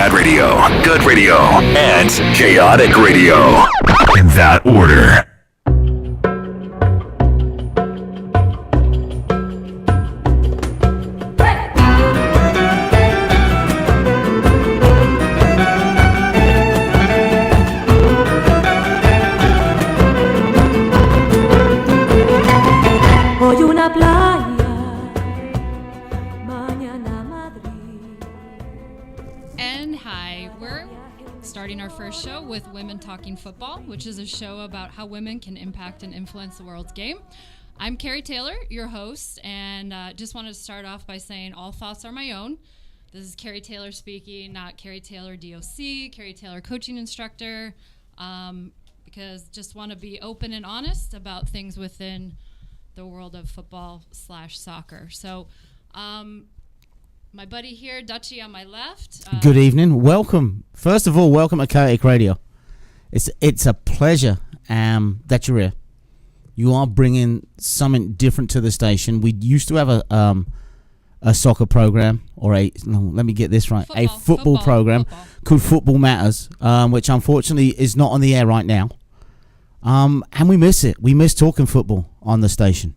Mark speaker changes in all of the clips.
Speaker 1: Bad radio, good radio, and chaotic radio. In that order.
Speaker 2: Our first show with Women Talking Football, which is a show about how women can impact and influence the world's game. I'm Carrie Taylor, your host, and just wanted to start off by saying all thoughts are my own. This is Carrie Taylor speaking, not Carrie Taylor DOC, Carrie Taylor coaching instructor, because just want to be open and honest about things within the world of football/soccer. So, my buddy here, Dutchie on my left.
Speaker 3: Good evening. Welcome. First of all, welcome to Chaotic Radio. It's a pleasure that you're here. You are bringing something different to the station. We used to have a soccer program, or a football program called Football Matters, which unfortunately is not on the air right now. And we miss it. We miss talking football on the station.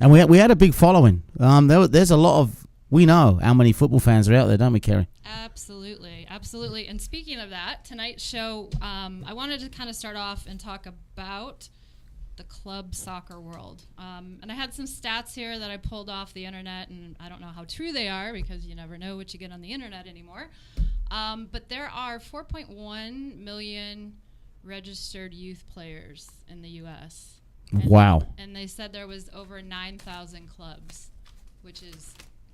Speaker 3: And we had a big following. There's a lot of... We know how many football fans are out there, don't we, Carrie?
Speaker 2: Absolutely, absolutely. And speaking of that, tonight's show, I wanted to kind of start off and talk about the club soccer world. And I had some stats here that I pulled off the internet, and I don't know how true they are because you never know what you get on the internet anymore. But there are 4.1 million registered youth players in the U.S.
Speaker 3: Wow.
Speaker 2: And they said there was over 9,000 clubs, which is...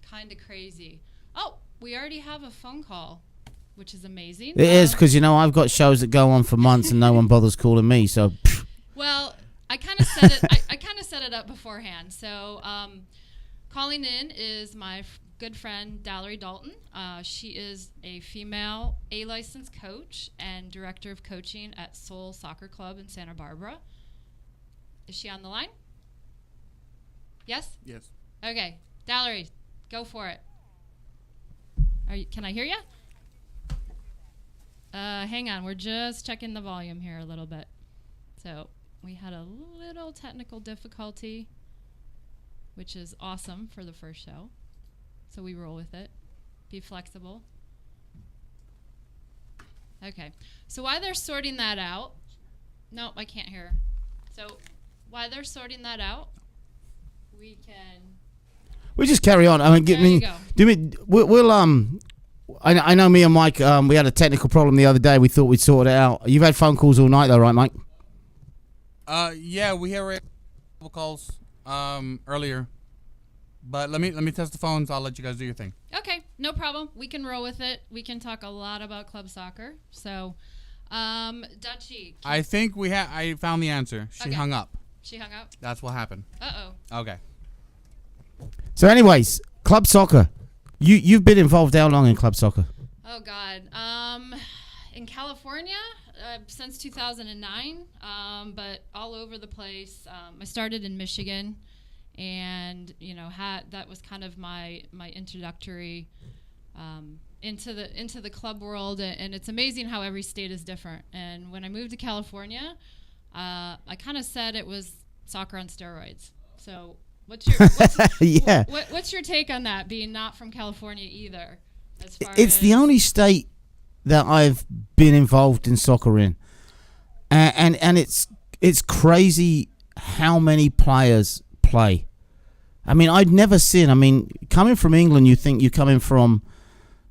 Speaker 2: kind of crazy. Oh, we already have a phone call, which is amazing.
Speaker 3: It is, because, I've got shows that go on for months and no one bothers calling me, so...
Speaker 2: Well, I kind of set it I kind of set it up beforehand. So, calling in is my good friend, Dalton. She is a female A-licensed coach and director of coaching at Soul Soccer Club in Santa Barbara. Is she on the line? Yes?
Speaker 4: Yes.
Speaker 2: Okay. Dallery, go for it. Can I hear you? Hang on. We're just checking the volume here a little bit. So we had a little technical difficulty, which is awesome for the first show. So we roll with it. Be flexible. Okay. So while they're sorting that out, no, I can't hear. So while they're sorting that out, we can...
Speaker 3: We just carry on. I mean, we'll I know me and Mike. We had a technical problem the other day. We thought we'd sort it out. You've had phone calls all night, though, right, Mike?
Speaker 4: Yeah, we had a couple calls earlier, but let me test the phones. I'll let you guys do your thing.
Speaker 2: Okay, no problem. We can roll with it. We can talk a lot about club soccer. So, Dutchie.
Speaker 4: I think I found the answer. She hung up.
Speaker 2: She hung up.
Speaker 4: That's what happened. Okay.
Speaker 3: So, anyways, club soccer. You've been involved how long in club soccer?
Speaker 2: Oh God, in California since 2009, but all over the place. I started in Michigan, and that was kind of my introductory into the club world. And it's amazing how every state is different. And when I moved to California, I kind of said it was soccer on steroids. So. What's your take on that, being not from California either?
Speaker 3: It's the only state that I've been involved in soccer in, and it's crazy how many players play. I mean, I'd never seen. I mean, coming from England, you think you're coming from,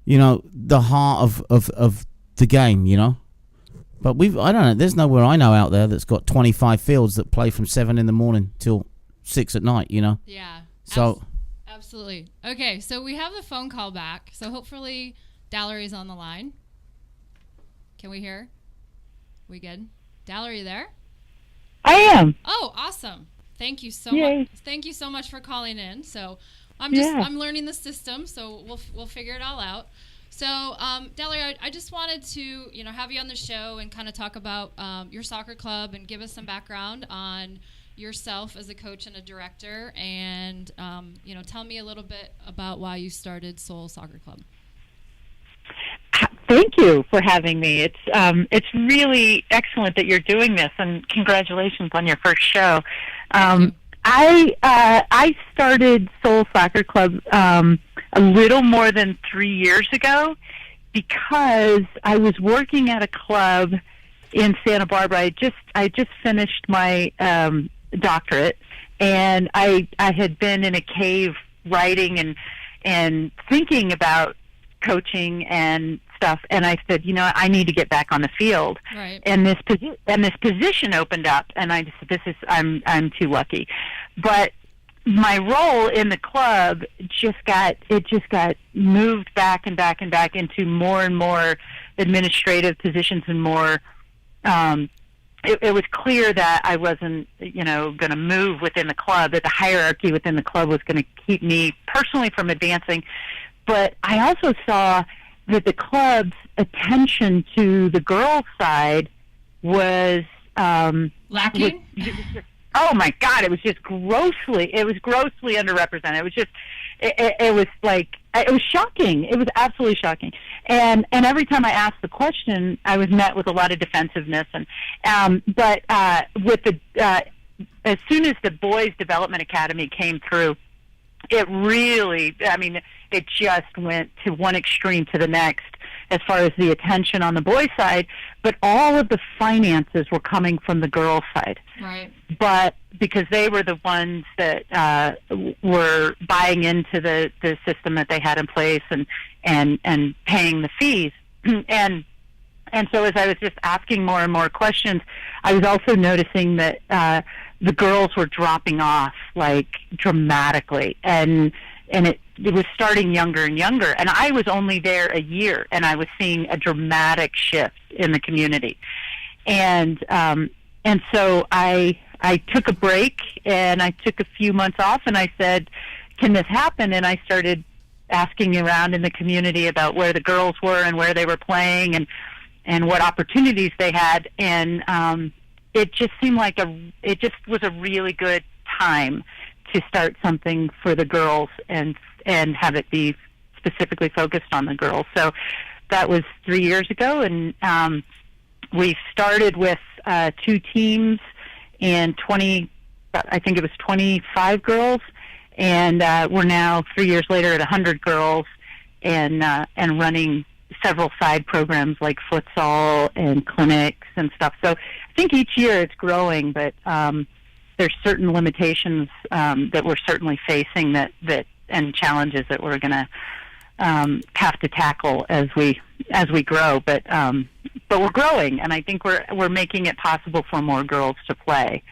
Speaker 3: the heart of the game, But I don't know. There's nowhere I know out there that's got 25 fields that play from 7 in the morning till 6 at night,
Speaker 2: Yeah.
Speaker 3: So
Speaker 2: absolutely. Okay, so we have the phone call back. So hopefully Dallery's on the line. Can we hear? We good? Dallery there?
Speaker 5: I am.
Speaker 2: Oh, awesome. Thank you so much. Thank you so much for calling in. So I'm learning the system, so we'll figure it all out. So, Dallery, I just wanted to, have you on the show and kind of talk about your soccer club and give us some background on yourself as a coach and a director, and tell me a little bit about why you started Soul Soccer Club.
Speaker 5: Thank you for having me. It's really excellent that you're doing this, and congratulations on your first show. I started Soul Soccer Club a little more than 3 years ago because I was working at a club in Santa Barbara. I just finished my doctorate, and I had been in a cave writing and thinking about coaching and stuff, and I said, I need to get back on the field.
Speaker 2: Right.
Speaker 5: And this position opened up, and I just said, I'm too lucky. But my role in the club just got moved back and back and back into more and more administrative positions and more. It was clear that I wasn't, going to move within the club, that the hierarchy within the club was going to keep me personally from advancing. But I also saw that the club's attention to the girls' side was
Speaker 2: lacking.
Speaker 5: Oh my God! It was grossly underrepresented. It was it was shocking. It was absolutely shocking. And every time I asked the question, I was met with a lot of defensiveness. But with as soon as the Boys Development Academy came through, it really, it just went to one extreme to the next as far as the attention on the boys' side, but all of the finances were coming from the girls' side.
Speaker 2: Right.
Speaker 5: But because they were the ones that were buying into the system that they had in place and paying the fees. And so as I was just asking more and more questions, I was also noticing that the girls were dropping off dramatically, and it was starting younger and younger. And I was only there a year, and I was seeing a dramatic shift in the community. And so I took a break, and I took a few months off, and I said, "Can this happen?" And I started asking around in the community about where the girls were and where they were playing and what opportunities they had, and it just seemed like it just was a really good time to start something for the girls and have it be specifically focused on the girls. So that was 3 years ago, and we started with 2 teams and 25 girls, and we're now 3 years later at 100 girls and running several side programs like futsal and clinics and stuff. So I think each year it's growing, but there's certain limitations that we're certainly facing and challenges that we're going to have to tackle as we grow. But we're growing, and I think we're making it possible for more girls to play,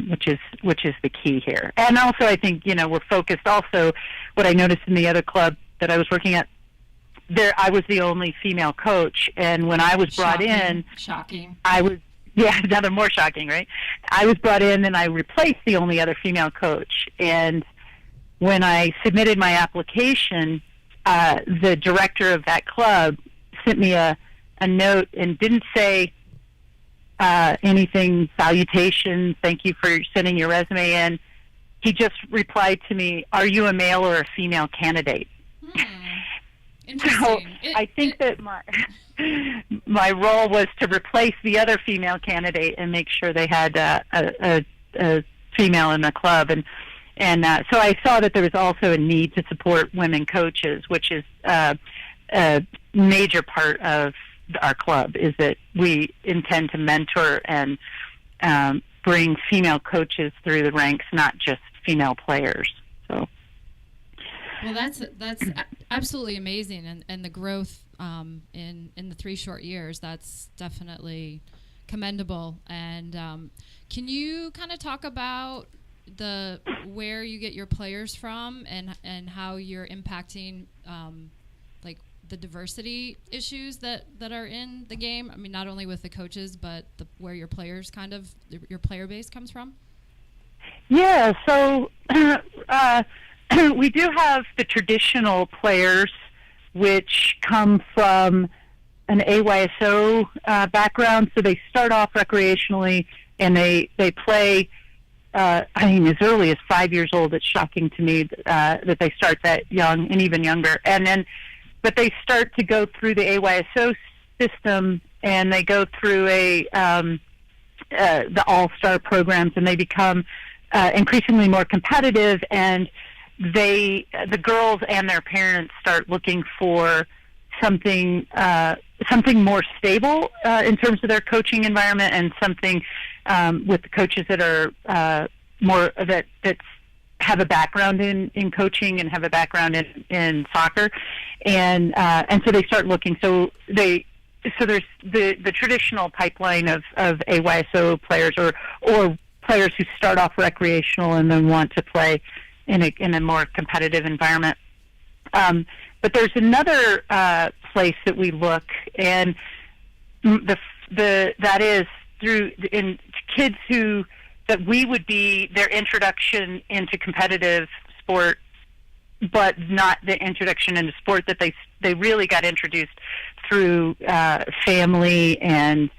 Speaker 5: which is the key here. And also, I think we're focused. Also, what I noticed in the other club that I was working at, there I was the only female coach, and when I was brought in, I was. Yeah, another more shocking, right? I was brought in and I replaced the only other female coach. And when I submitted my application, the director of that club sent me a note and didn't say anything, salutation, thank you for sending your resume in. He just replied to me, "Are you a male or a female candidate?"
Speaker 2: Interesting.
Speaker 5: So I think that my role was to replace the other female candidate and make sure they had a female in the club, and so I saw that there was also a need to support women coaches, which is a major part of our club. Is that we intend to mentor and bring female coaches through the ranks, not just female players. So.
Speaker 2: Well, that's absolutely amazing, and the growth in the 3 short years, that's definitely commendable. And can you kind of talk about where you get your players from and how you're impacting the diversity issues that are in the game? I mean, not only with the coaches, but where your players your player base comes from.
Speaker 5: Yeah. So. We do have the traditional players, which come from an AYSO background. So they start off recreationally, and they play, as early as 5 years old. It's shocking to me that they start that young and even younger. And then but they start to go through the AYSO system, and they go through the all-star programs, and they become increasingly more competitive, and the girls and their parents start looking for something more stable in terms of their coaching environment, and something with the coaches that are more that have a background in coaching and have a background in soccer, and so they start looking. So there's the traditional pipeline of AYSO players or players who start off recreational and then want to play in a more competitive environment. But there's another place that we look, and that is through in kids that we would be their introduction into competitive sport, but not the introduction into sport that they really got introduced through family and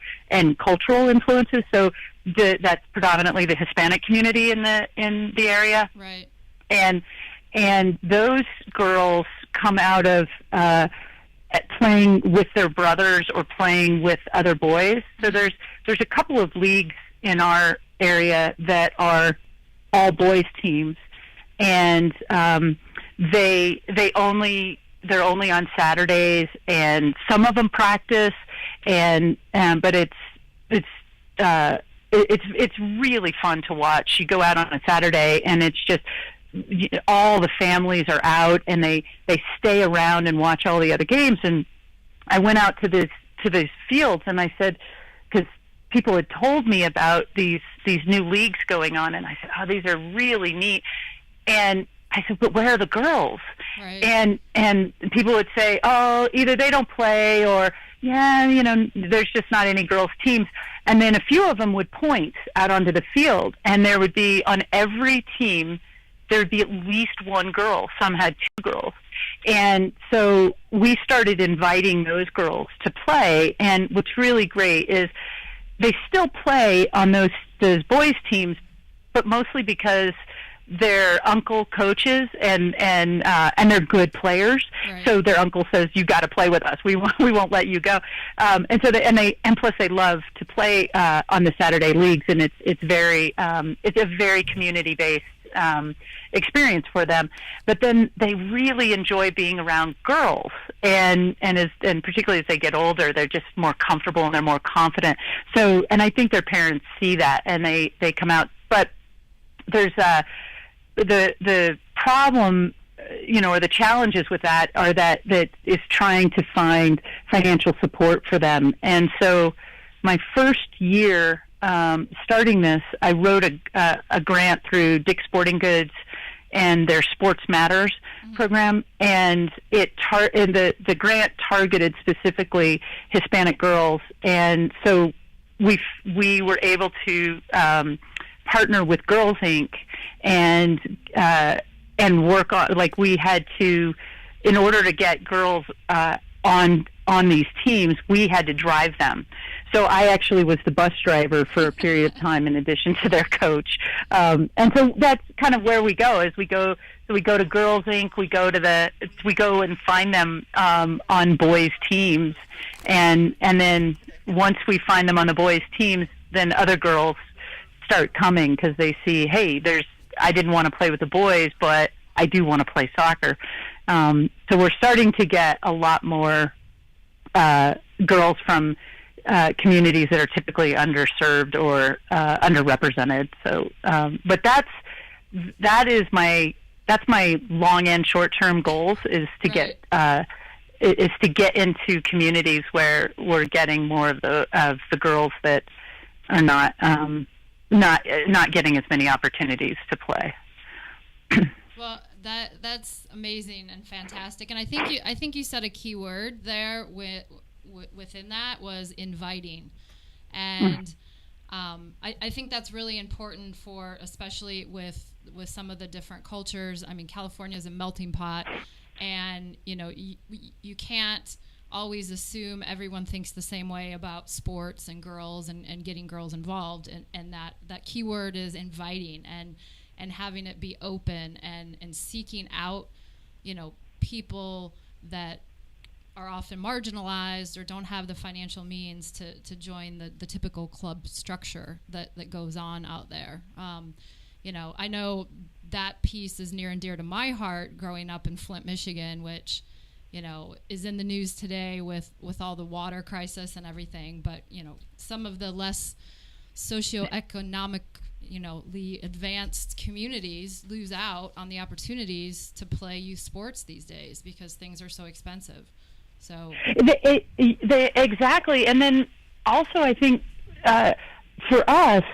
Speaker 5: cultural influences. So that's predominantly the Hispanic community in the area,
Speaker 2: right?
Speaker 5: And those girls come out of playing with their brothers or playing with other boys. So there's a couple of leagues in our area that are all boys teams, and they're only on Saturdays, and some of them practice, but it's really fun to watch. You go out on a Saturday, and it's just all the families are out, and they stay around and watch all the other games. And I went out to these fields, and I said, because people had told me about these new leagues going on, and I said, oh, these are really neat. And I said, but where are the girls?
Speaker 2: Right.
Speaker 5: And people would say, oh, either they don't play, or there's just not any girls teams. And then a few of them would point out onto the field, and there would be, on every team, there would be at least one girl. Some had two girls. And so we started inviting those girls to play, and what's really great is they still play on those boys teams, but mostly because their uncle coaches and they're good players.
Speaker 2: Right.
Speaker 5: So their uncle says, you got to play with us. We won't let you go. And plus they love to play on the Saturday leagues, and it's a very community based experience for them. But then they really enjoy being around girls, and particularly as they get older, they're just more comfortable and they're more confident. So, and I think their parents see that, and they come out. But there's the problem, or the challenges with that are that is trying to find financial support for them. And so my first year starting this, I wrote a grant through Dick's Sporting Goods and their Sports Matters program, and the grant targeted specifically Hispanic girls, and so we were able to partner with Girls Inc. and work on, like, we had to, in order to get girls on these teams, we had to drive them. So I actually was the bus driver for a period of time in addition to their coach. And so that's kind of where we go, is we go to Girls Inc., we go and find them on boys teams, and then once we find them on the boys teams, then other girls start coming because they see, hey, I didn't want to play with the boys, but I do want to play soccer. So we're starting to get a lot more girls from communities that are typically underserved or underrepresented. So, but that's my long and short term goals, is to get into communities where we're getting more of the girls that are not getting as many opportunities to play.
Speaker 2: Well, that's amazing and fantastic, and I think you said a key word there within that was inviting, and I think that's really important for, especially with some of the different cultures. I mean, California is a melting pot, and you can't always assume everyone thinks the same way about sports and girls and getting girls involved, and that key word is inviting and having it be open and seeking out, people that are often marginalized or don't have the financial means to join the typical club structure that goes on out there. I know that piece is near and dear to my heart growing up in Flint, Michigan, which, is in the news today with all the water crisis and everything. But, some of the less socioeconomic, advanced communities lose out on the opportunities to play youth sports these days because things are so expensive. So
Speaker 5: exactly. And then also I think for us,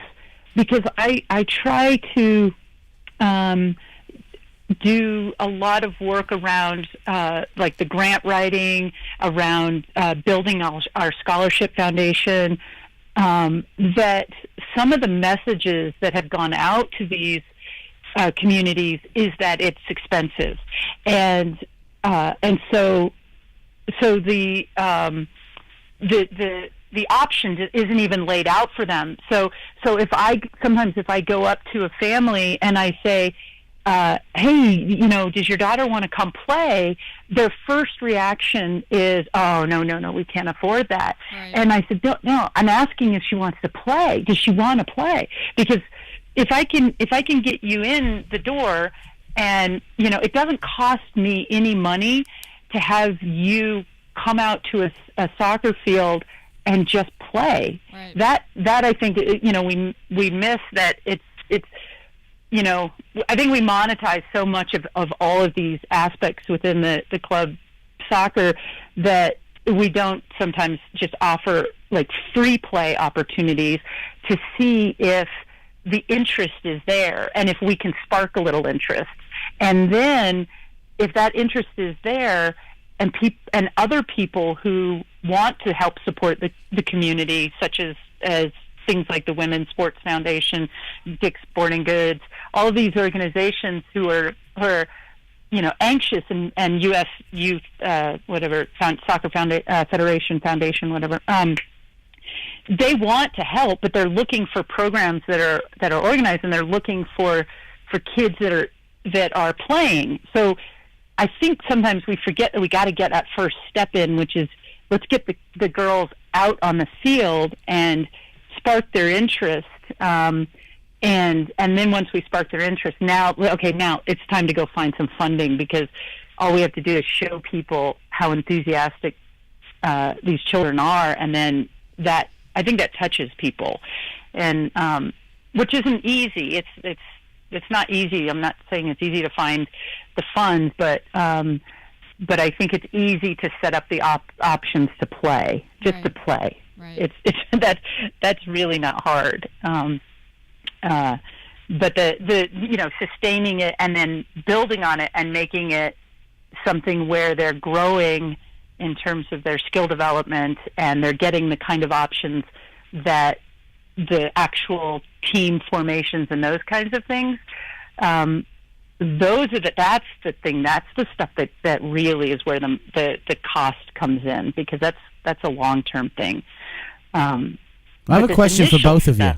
Speaker 5: because I try to do a lot of work around like the grant writing, around building our scholarship foundation, that some of the messages that have gone out to these communities is that it's expensive, and so the option isn't even laid out for them. So if I go up to a family and I say, hey, does your daughter want to come play? Their first reaction is, oh, no, we can't afford that.
Speaker 2: Right.
Speaker 5: And I said, no, I'm asking if she wants to play. Does she want to play? Because if I can get you in the door, and it doesn't cost me any money to have you come out to a soccer field and just play.
Speaker 2: Right.
Speaker 5: That I think we miss that. It's I think we monetize so much of all of these aspects within the club soccer that we don't sometimes just offer like free play opportunities to see if the interest is there and if we can spark a little interest. And then if that interest is there and other people who want to help support the community, such as things like the Women's Sports Foundation, Dick's Sporting Goods, all of these organizations who are anxious, and U.S. Youth Soccer Federation Foundation, whatever. They want to help, but they're looking for programs that are organized, and they're looking for kids that are playing. So I think sometimes we forget that we got to get that first step in, which is let's get the girls out on the field and spark their interest, and then once we spark their interest, now it's time to go find some funding, because all we have to do is show people how enthusiastic these children are, and then I think that touches people, and which isn't easy. It's not easy. I'm not saying it's easy to find the funds, but I think it's easy to set up the options to play, just to play.
Speaker 2: Right.
Speaker 5: That's really not hard. But the sustaining it and then building on it and making it something where they're growing in terms of their skill development, and they're getting the kind of options that the actual team formations and those kinds of things. That's the thing. That's the stuff that really is where the cost comes in, because that's a long-term thing. I
Speaker 3: have a question for both of you,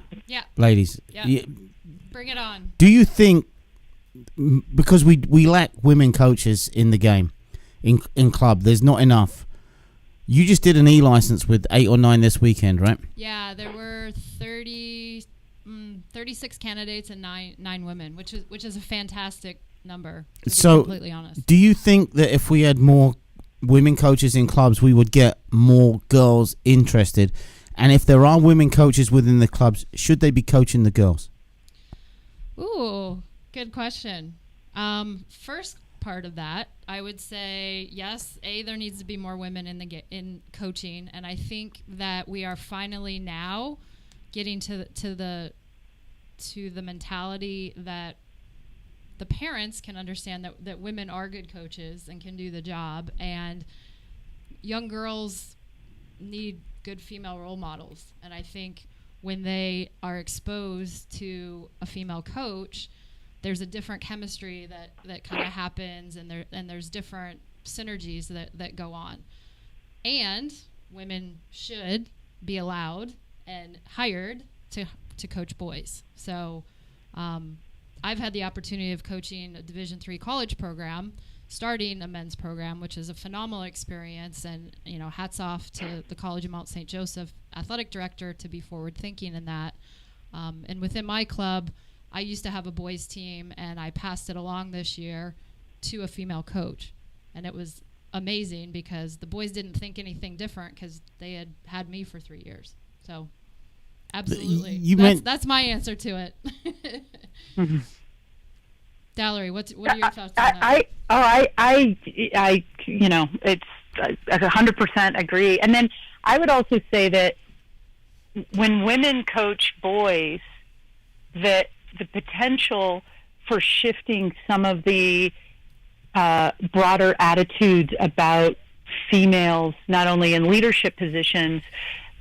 Speaker 3: ladies.
Speaker 2: Yeah. Bring it on.
Speaker 3: Do you think, because we lack women coaches in the game, in club, there's not enough? You just did an e-license with 8 or 9 this weekend, right?
Speaker 2: Yeah, there were 36 candidates and nine women, which is a fantastic number, to be completely honest.
Speaker 3: Do you think that if we had more women coaches in clubs, we would get more girls interested? And if there are women coaches within the clubs, should they be coaching the girls?
Speaker 2: Ooh, good question. First part of that, I would say yes. There needs to be more women in coaching, and I think that we are finally now getting to the mentality that the parents can understand that women are good coaches and can do the job, and young girls need good female role models. And I think when they are exposed to a female coach, there's a different chemistry that kind of happens, and there's different synergies that go on. And women should be allowed and hired to coach boys. So I've had the opportunity of coaching a Division III college program, starting a men's program, which is a phenomenal experience. And, hats off to the College of Mount St. Joseph athletic director to be forward thinking in that. And within my club, I used to have a boys team, and I passed it along this year to a female coach. And it was amazing because the boys didn't think anything different because they had me for 3 years. So absolutely. That's my answer to it.
Speaker 5: Mm-hmm.
Speaker 2: Valerie, what are your thoughts on that?
Speaker 5: It's I 100% agree. And then I would also say that when women coach boys, that the potential for shifting some of the broader attitudes about females, not only in leadership positions,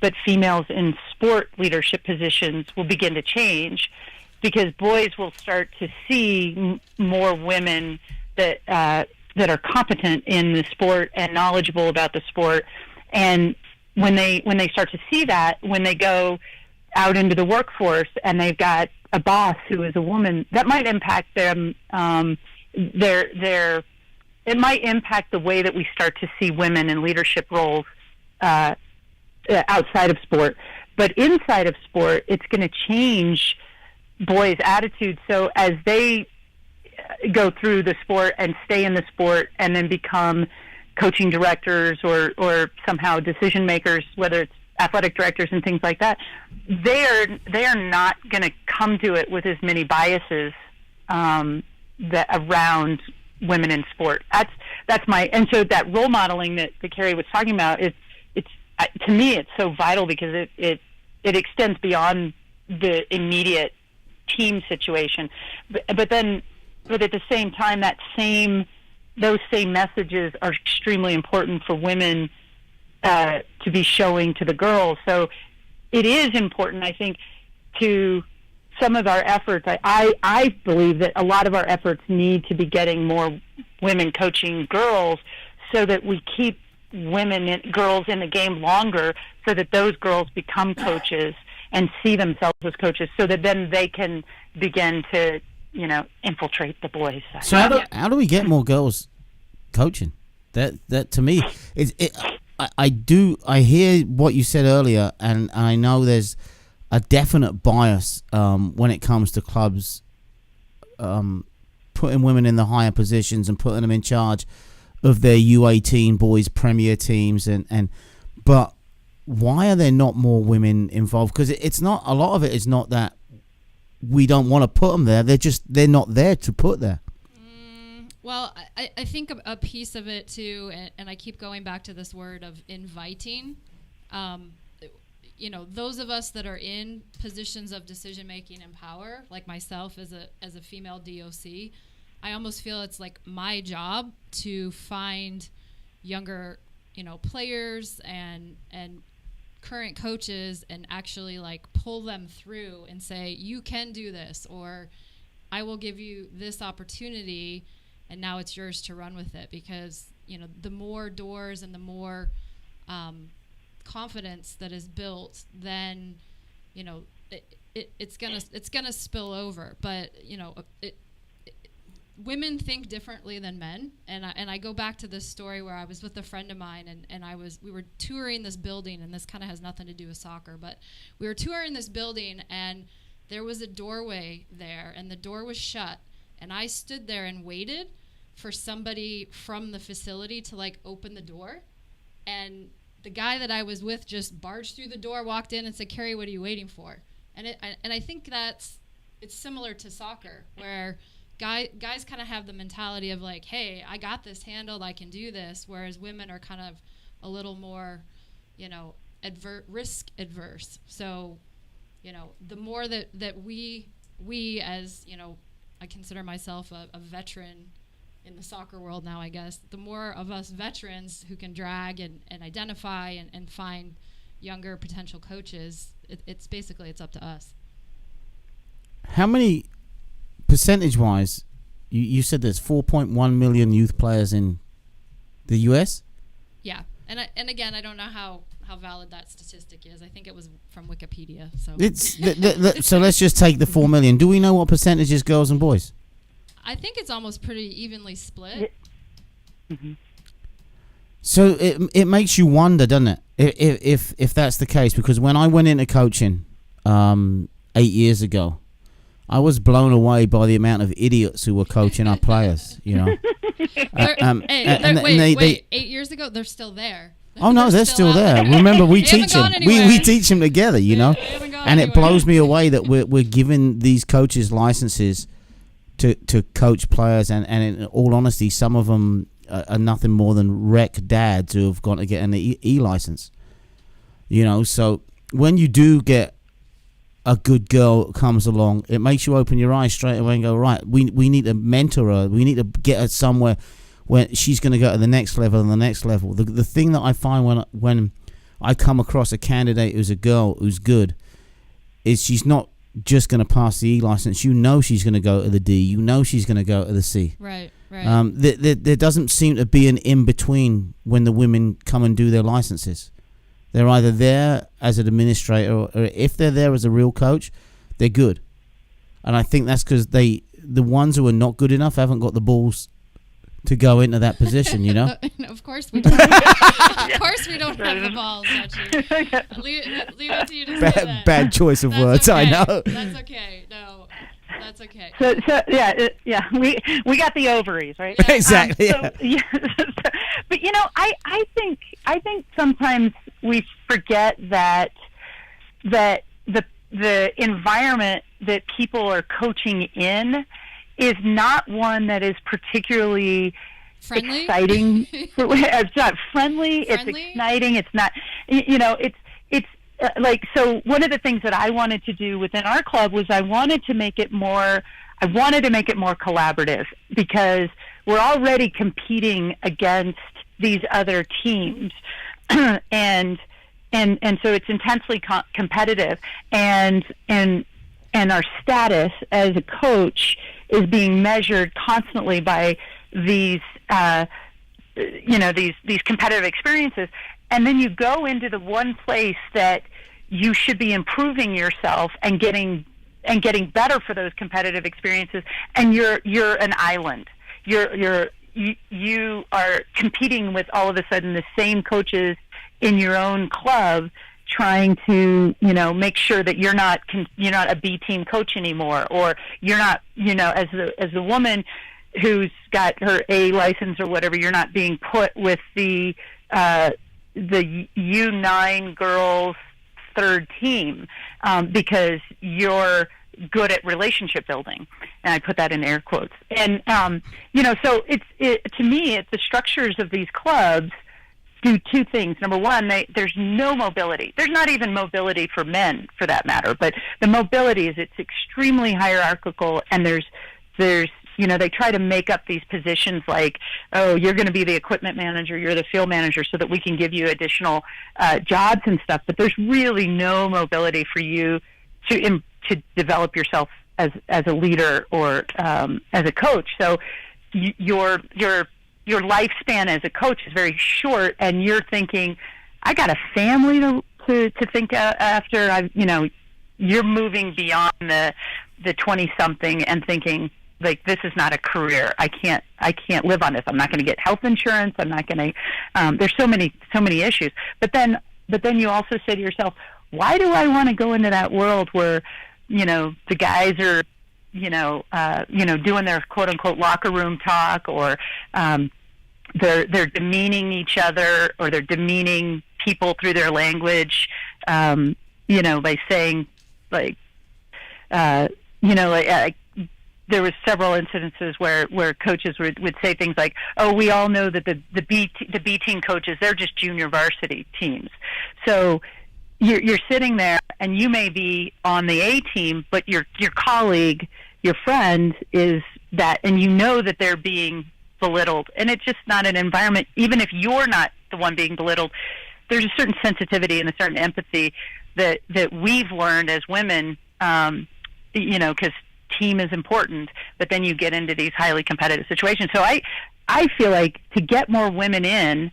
Speaker 5: but females in sport leadership positions will begin to change, because boys will start to see more women that are competent in the sport and knowledgeable about the sport. And when they start to see that, when they go out into the workforce and they've got a boss who is a woman, that might impact them. It might impact the way that we start to see women in leadership roles outside of sport. But inside of sport, it's going to change boys' attitudes. So as they go through the sport and stay in the sport and then become coaching directors or somehow decision makers, whether it's athletic directors and things like that, they are not going to come to it with as many biases that around women in sport. That's my, and so that role modeling that Carrie was talking about is, it's to me it's so vital, because it extends beyond the immediate team situation, but at the same time, those same messages are extremely important for women to be showing to the girls. So it is important, I think, to some of our efforts. I believe that a lot of our efforts need to be getting more women coaching girls, so that we keep girls in the game longer, so that those girls become coaches and see themselves as coaches, so that then they can begin to, infiltrate the boys.
Speaker 3: So how do we get more girls coaching? That to me, I hear what you said earlier, and I know there's a definite bias when it comes to clubs putting women in the higher positions and putting them in charge of their U18 boys premier teams, but why are there not more women involved? Because it's not, a lot of it is not that we don't want to put them there, they're not there to put there.
Speaker 2: Well, I think a piece of it too, and I keep going back to this word of inviting. Those of us that are in positions of decision making and power, like myself as a female DOC, I almost feel it's like my job to find younger, players and current coaches and actually like pull them through and say, you can do this, or I will give you this opportunity, and now it's yours to run with it. Because the more doors and the more confidence that is built, then it's gonna spill over. But women think differently than men, and I go back to this story where I was with a friend of mine, and we were touring this building, and this kind of has nothing to do with soccer, but we were touring this building, and there was a doorway there, and the door was shut, and I stood there and waited for somebody from the facility to like open the door, and the guy that I was with just barged through the door, walked in, and said, "Carrie, what are you waiting for?" And I think it's similar to soccer, where guys kind of have the mentality of like, hey, I got this handled, I can do this, whereas women are kind of a little more, risk adverse. So, the more that we as, I consider myself a veteran in the soccer world now, I guess, the more of us veterans who can drag and identify and find younger potential coaches, it's up to us.
Speaker 3: How many, percentage-wise, you said there's 4.1 million youth players in the U.S.?
Speaker 2: Yeah, and again, I don't know how valid that statistic is. I think it was from Wikipedia. So
Speaker 3: so let's just take the 4 million. Do we know what percentage is girls and boys?
Speaker 2: I think it's almost pretty evenly split.
Speaker 3: So it makes you wonder, doesn't it? If that's the case, because when I went into coaching 8 years ago, I was blown away by the amount of idiots who were coaching our players. You know,
Speaker 2: wait, 8 years ago, they're still there.
Speaker 3: Oh no, they're still there. Remember, we teach them. We teach them together. You know, and it blows me away that we're giving these coaches licenses to coach players, and in all honesty, some of them are nothing more than wreck dads who have gone to get an E license. You know, so when you do get a good girl that comes along, it makes you open your eyes straight away and go, right, we need to mentor her. We need to get her somewhere where she's going to go to the next level and the next level. The thing that I find when I come across a candidate who's a girl who's good is she's not just going to pass the E license. You know she's going to go to the D. You know she's going to go to the C.
Speaker 2: Right.
Speaker 3: There doesn't seem to be an in-between when the women come and do their licenses. They're either there as an administrator, or if they're there as a real coach, they're good. And I think that's because the ones who are not good enough haven't got the balls to go into that position, you know?
Speaker 2: Of course we don't. Of course we don't have the balls, Archie. Leave it to you to say that.
Speaker 3: Bad choice of words,
Speaker 2: okay.
Speaker 3: I know.
Speaker 2: That's okay. No, that's okay.
Speaker 5: So yeah, we got the ovaries, right?
Speaker 3: Yeah. Exactly.
Speaker 5: But you know, I think sometimes we forget that the environment that people are coaching in is not one that is particularly
Speaker 2: friendly?
Speaker 5: Exciting. It's not friendly. It's exciting. It's not, you know, it's like, so one of the things that I wanted to do within our club was I wanted to make it more collaborative, because we're already competing against these other teams. and so it's intensely competitive, and our status as a coach is being measured constantly by these these competitive experiences. And then you go into the one place that you should be improving yourself and getting better for those competitive experiences, and you're an island. You are competing with, all of a sudden, the same coaches in your own club, trying to, you know, make sure that you're not a B team coach anymore, or you're not, you know, as the woman who's got her A license or whatever, you're not being put with the U9 girls third team, because you're good at relationship building, and I put that in air quotes. And you know, so to me, the structures of these clubs do two things. Number one, there's no mobility. There's not even mobility for men, for that matter. But the mobility it's extremely hierarchical, and there's you know, they try to make up these positions like, oh, you're going to be the equipment manager, you're the field manager, so that we can give you additional jobs and stuff. But there's really no mobility for you to develop yourself as a leader or as a coach. So your lifespan as a coach is very short, and you're thinking, I got a family to think after. You're moving beyond the 20-something and thinking, like, this is not a career. I can't live on this. I'm not going to get health insurance. I'm not going to. There's so many issues. But then you also say to yourself, why do I want to go into that world where, you know, the guys are, doing their quote unquote locker room talk, or they're demeaning each other, or they're demeaning people through their language, by saying, like, there was several incidences where coaches would say things like, "Oh, we all know that the B team coaches, they're just junior varsity teams." So you're sitting there, and you may be on the A team, but your colleague, your friend, is that, and you know that they're being belittled, and it's just not an environment. Even if you're not the one being belittled, there's a certain sensitivity and a certain empathy that we've learned as women, because team is important, but then you get into these highly competitive situations. So I feel like to get more women in,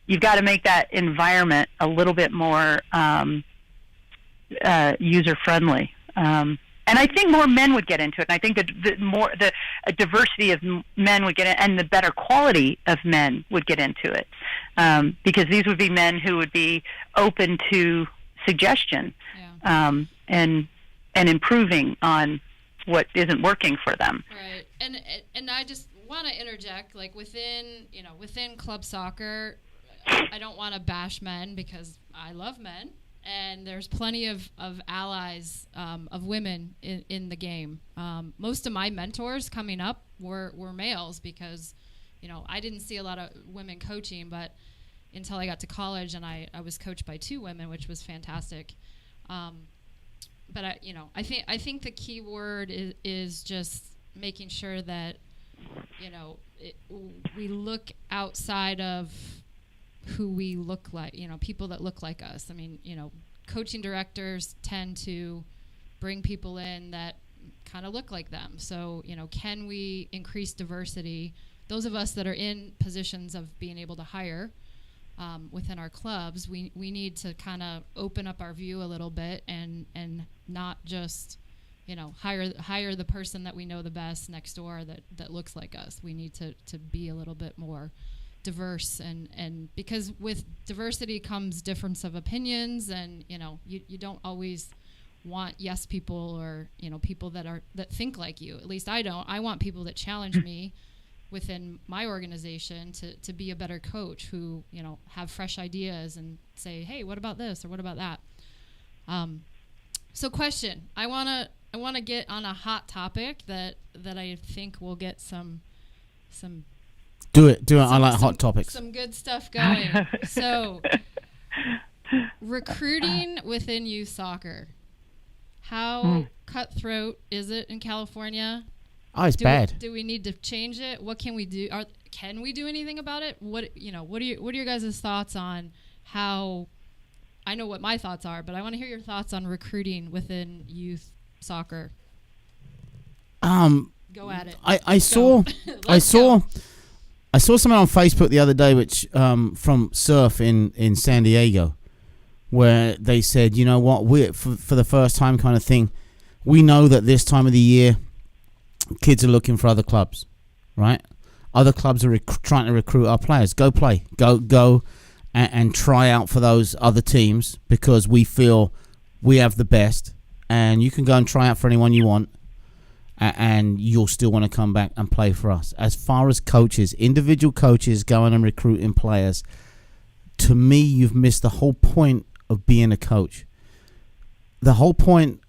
Speaker 5: you've got to make that environment a little bit more user friendly. And I think more men would get into it. And I think that a diversity of men would get in, and the better quality of men would get into it, because these would be men who would be open to suggestion, and improving on what isn't working for them.
Speaker 2: Right. And I just want to interject, like within club soccer, I don't want to bash men because I love men. And there's plenty of allies of women in the game. Most of my mentors coming up were males because, I didn't see a lot of women coaching, but until I got to college and I was coached by 2 women, which was fantastic. But I think the key word is just making sure that, we look outside of who we look like, people that look like us. I mean, coaching directors tend to bring people in that kind of look like them. So, can we increase diversity? Those of us that are in positions of being able to hire within our clubs, we need to kind of open up our view a little bit and not just, hire the person that we know the best next door that looks like us. We need to be a little bit more diverse, and because with diversity comes difference of opinions, and you don't always want yes people or people that think like you. At least I don't. I want people that challenge me within my organization to be a better coach, who have fresh ideas and say, hey, what about this or what about that. So question, I want to get on a hot topic that I think will get some
Speaker 3: Do it. I like hot topics.
Speaker 2: Some good stuff going. So, recruiting within youth soccer. How cutthroat is it in California?
Speaker 3: Oh, it's bad.
Speaker 2: Do we need to change it? What can we do? Can we do anything about it? What are your guys' thoughts on how? I know what my thoughts are, but I want to hear your thoughts on recruiting within youth soccer. Go at it.
Speaker 3: I saw something on Facebook the other day, which from Surf in San Diego, where they said, you know what, we for the first time kind of thing, we know that this time of the year, kids are looking for other clubs, right? Other clubs are trying to recruit our players. Go play, go, and try out for those other teams because we feel we have the best, and you can go and try out for anyone you want. And you'll still want to come back and play for us. As far as coaches, individual coaches going and recruiting players, to me, you've missed the whole point of being a coach. The whole point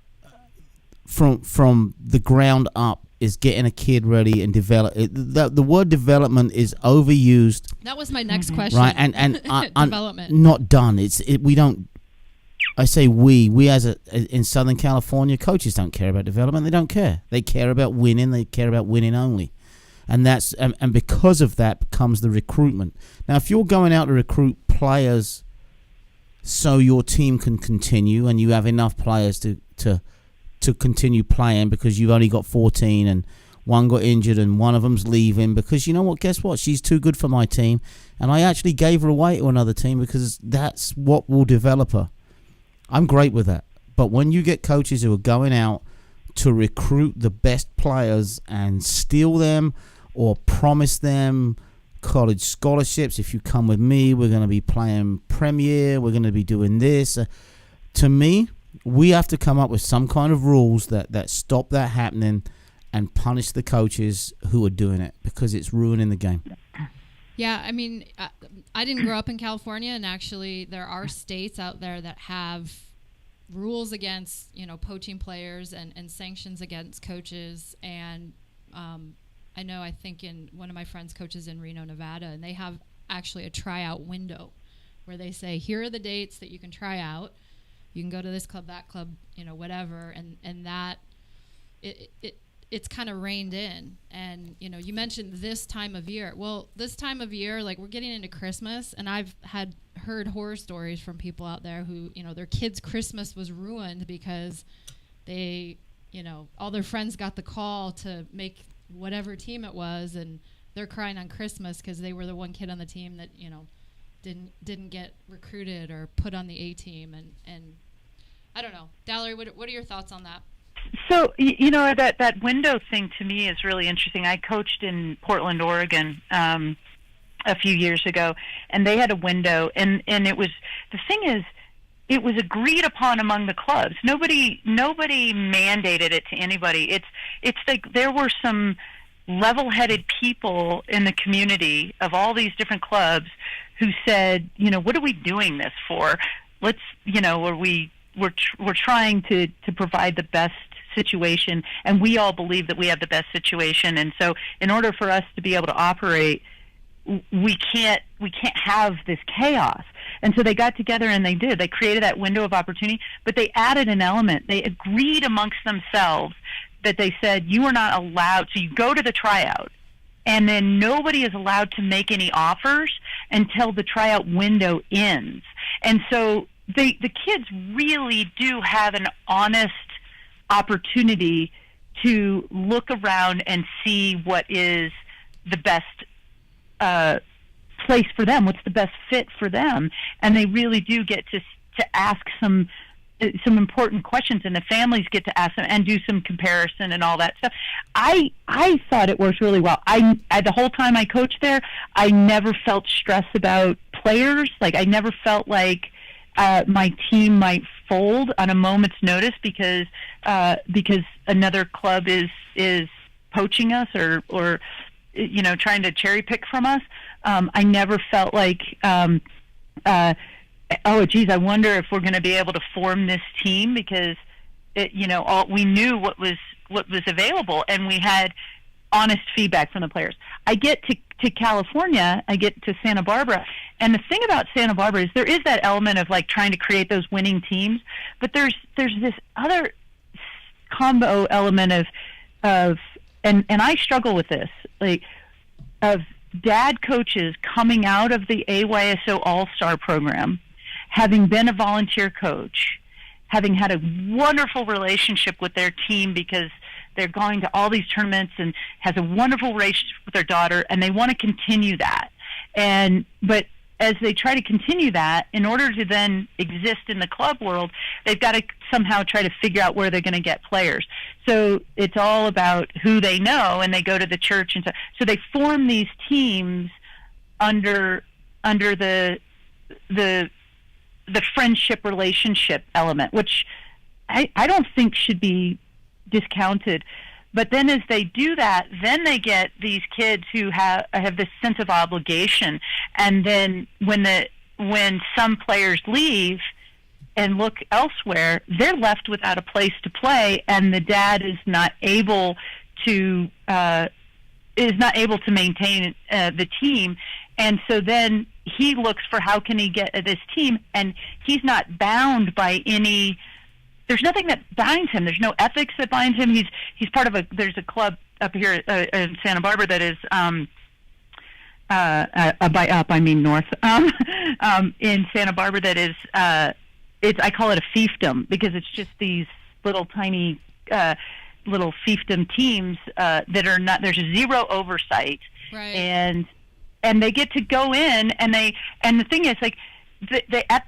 Speaker 3: from the ground up is getting a kid ready and develop. The word development is overused.
Speaker 2: That was my next question.
Speaker 3: Right, and
Speaker 2: development.
Speaker 3: Not done. We don't. I say we as in Southern California, coaches don't care about development. They don't care. They care about winning. They care about winning only, and that's and because of that comes the recruitment. Now, if you're going out to recruit players so your team can continue, and you have enough players to continue playing because you've only got 14 and one got injured and one of them's leaving because you know what? Guess what? She's too good for my team, and I actually gave her away to another team because that's what will develop her. I'm great with that. But when you get coaches who are going out to recruit the best players and steal them or promise them college scholarships, if you come with me, we're going to be playing Premier, we're going to be doing this. To me, we have to come up with some kind of rules that stop that happening and punish the coaches who are doing it because it's ruining the game.
Speaker 2: Yeah, I mean, I didn't grow up in California, and actually there are states out there that have rules against, poaching players and sanctions against coaches. And I think in one of my friends coaches in Reno, Nevada, and they have actually a tryout window where they say, here are the dates that you can try out. You can go to this club, that club, whatever, and that it's kind of reined in. And, you mentioned this time of year. Well, this time of year, like we're getting into Christmas, and I've heard horror stories from people out there who, their kids' Christmas was ruined because they, all their friends got the call to make whatever team it was, and they're crying on Christmas because they were the one kid on the team that, didn't get recruited or put on the A team. And I don't know. Dallery, what are your thoughts on that?
Speaker 5: So that window thing to me is really interesting. I coached in Portland, Oregon, a few years ago, and they had a window, and it was, the thing is, it was agreed upon among the clubs. Nobody mandated it to anybody. It's like there were some level-headed people in the community of all these different clubs who said, what are we doing this for? Let's, we're trying to provide the best situation, and we all believe that we have the best situation. And so in order for us to be able to operate, we can't have this chaos. And so they got together and they did. They created that window of opportunity, but they added an element. They agreed amongst themselves that they said, you are not allowed. So you go to the tryout, and then nobody is allowed to make any offers until the tryout window ends. And so the kids really do have an honest opportunity to look around and see what is the best place for them, what's the best fit for them, and they really do get to ask some important questions, and the families get to ask them and do some comparison and all that stuff. I thought it worked really well. I the whole time I coached there, I never felt stress about players. Like, I never felt like my team might fold on a moment's notice because another club is poaching us or trying to cherry pick from us. I never felt like, oh, geez, I wonder if we're going to be able to form this team, because we knew what was available, and we had honest feedback from the players. I get to California, I get to Santa Barbara, and the thing about Santa Barbara is there is that element of like trying to create those winning teams, but there's this other combo element of and I struggle with this, like, of dad coaches coming out of the AYSO All-Star program, having been a volunteer coach, having had a wonderful relationship with their team because they're going to all these tournaments and has a wonderful relationship with their daughter, and they want to continue that. But as they try to continue that, in order to then exist in the club world, they've got to somehow try to figure out where they're going to get players. So it's all about who they know, and they go to the church, and so they form these teams under the friendship relationship element, which I don't think should be discounted. But then as they do that, then they get these kids who have this sense of obligation. And then when some players leave and look elsewhere, they're left without a place to play, and the dad is not able to maintain the team. And so then he looks for how can he get this team, and he's not bound by any. There's nothing that binds him. There's no ethics that binds him. He's part of there's a club up here in Santa Barbara that is by up I mean north in Santa Barbara that is I call it a fiefdom, because it's just these little tiny little fiefdom teams that are not, there's zero oversight,
Speaker 2: right.
Speaker 5: and they get to go in, and the thing is, like, they at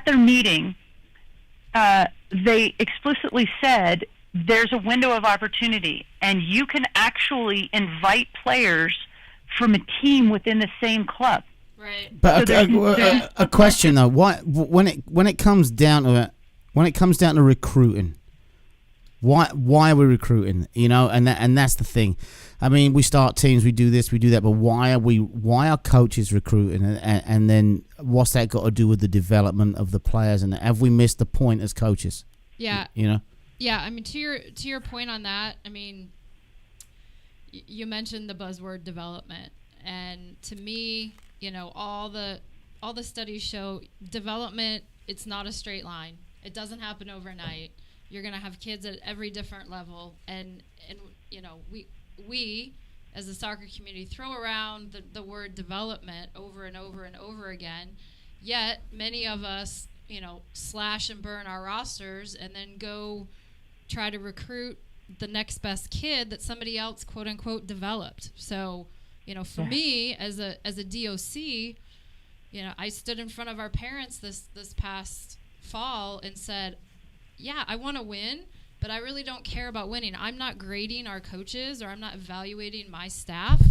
Speaker 5: their meeting, they explicitly said there's a window of opportunity, and you can actually invite players from a team within the same club.
Speaker 2: Right.
Speaker 3: But a question though, why when it comes down to recruiting, why are we recruiting? And that's the thing. I mean, we start teams, we do this, we do that, but why are coaches recruiting? And then what's that got to do with the development of the players? And have we missed the point as coaches?
Speaker 2: Yeah. Yeah. I mean, to your point on that, I mean, you mentioned the buzzword development, and to me, all the studies show development. It's not a straight line. It doesn't happen overnight. You're gonna have kids at every different level, and we as a soccer community throw around the word development over and over and over again, yet many of us slash and burn our rosters and then go try to recruit the next best kid that somebody else quote unquote developed. So for me as a DOC, I stood in front of our parents this past fall and said, yeah, I want to win, but I really don't care about winning. I'm not grading our coaches, or I'm not evaluating my staff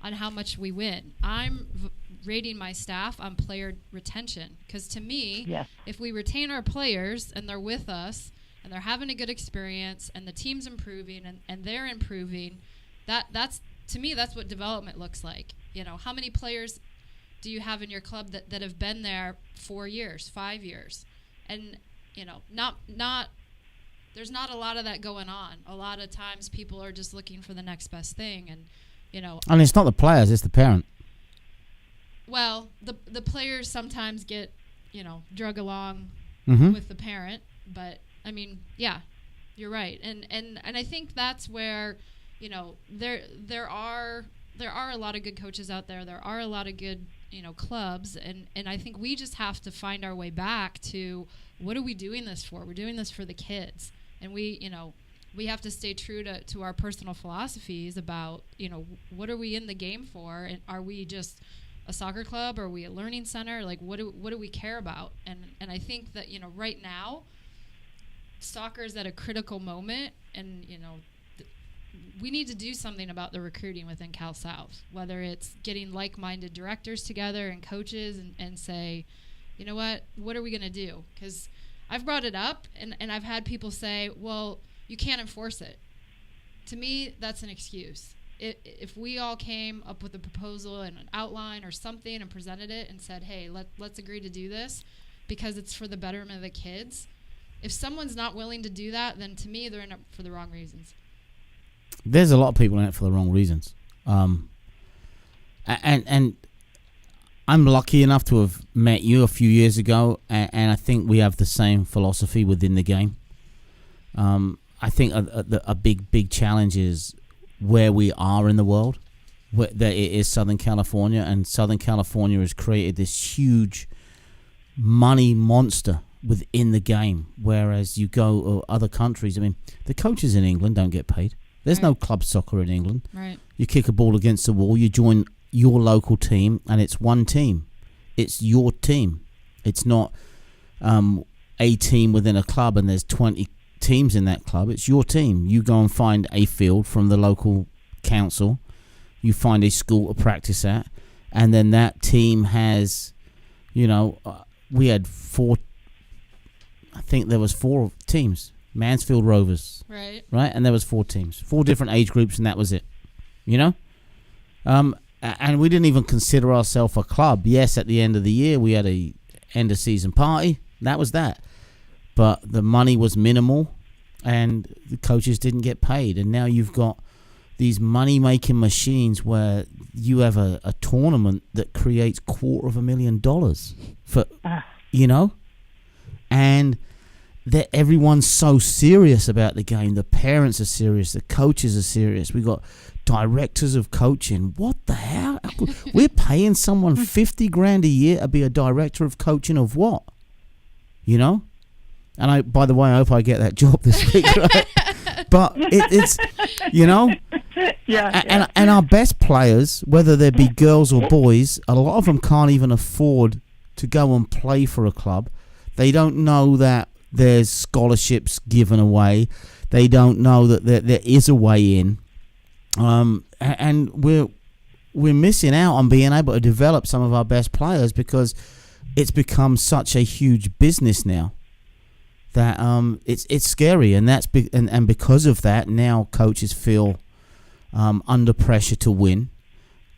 Speaker 2: on how much we win. I'm rating my staff on player retention, because to me,
Speaker 5: Yes.
Speaker 2: if we retain our players and they're with us and they're having a good experience and the team's improving and they're improving, that's to me, that's what development looks like. You know, how many players do you have in your club that have been there 4 years, 5 years? And, you know, there's not a lot of that going on. A lot of times people are just looking for the next best thing. And, you know.
Speaker 3: And it's not the players, it's the parent.
Speaker 2: Well, the players sometimes get, you know, drug along with the parent. But, I mean, yeah, you're right. And I think that's where, you know, there are a lot of good coaches out there. There are a lot of good, you know, clubs, and I think we just have to find our way back to, what are we doing this for? We're doing this for the kids, and we have to stay true to our personal philosophies about, you know, what are we in the game for, and are we just a soccer club, or are we a learning center? Like, what do we care about? And I think that, you know, right now, soccer is at a critical moment, and, you know, we need to do something about the recruiting within Cal South, whether it's getting like-minded directors together and coaches and say, you know what are we going to do? Because I've brought it up, and I've had people say, well, you can't enforce it. To me, that's an excuse. If we all came up with a proposal and an outline or something and presented it and said, hey, let's agree to do this because it's for the betterment of the kids. If someone's not willing to do that, then to me, they're in it for the wrong reasons.
Speaker 3: There's a lot of people in it for the wrong reasons. And I'm lucky enough to have met you a few years ago, and I think we have the same philosophy within the game. I think a big challenge is where we are in the world. That it is Southern California, and Southern California has created this huge money monster within the game. Whereas you go to other countries, I mean, the coaches in England don't get paid. There's no club soccer in England.
Speaker 2: Right.
Speaker 3: You kick a ball against the wall, you join your local team, and it's one team. It's your team. It's not a team within a club and there's 20 teams in that club. It's your team. You go and find a field from the local council. You find a school to practice at, and then that team has, you know, we had four. I think there was 4 teams. Mansfield Rovers, right, and there was 4 teams, 4 different age groups, and that was it, you know. And we didn't even consider ourselves a club. Yes, at the end of the year, we had a end of season party. That was that, but the money was minimal, and the coaches didn't get paid. And now you've got these money making machines where you have a tournament that creates $250,000 for, you know, and that everyone's so serious about the game. The parents are serious. The coaches are serious. We got directors of coaching. What the hell? We're paying someone $50,000 a year to be a director of coaching of what? You know? And by the way, I hope I get that job this week, right? But it's, you know?
Speaker 5: Yeah.
Speaker 3: And our best players, whether they be girls or boys, a lot of them can't even afford to go and play for a club. They don't know that there's scholarships given away. They don't know that there is a way in. And we're missing out on being able to develop some of our best players because it's become such a huge business now that it's scary. And that's and because of that, now coaches feel under pressure to win.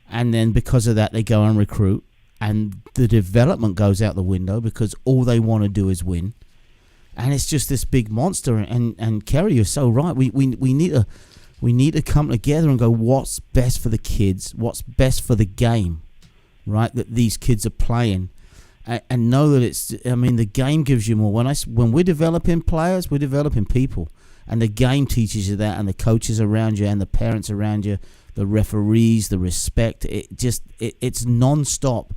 Speaker 3: And then because of that, they go and recruit. And the development goes out the window because all they want to do is win. And it's just this big monster. And Kerry, you're so right. We need to come together and go, what's best for the kids? What's best for the game, right? That these kids are playing, and know that it's. I mean, the game gives you more. When we're developing players, we're developing people, and the game teaches you that, and the coaches around you, and the parents around you, the referees, the respect. It's non-stop.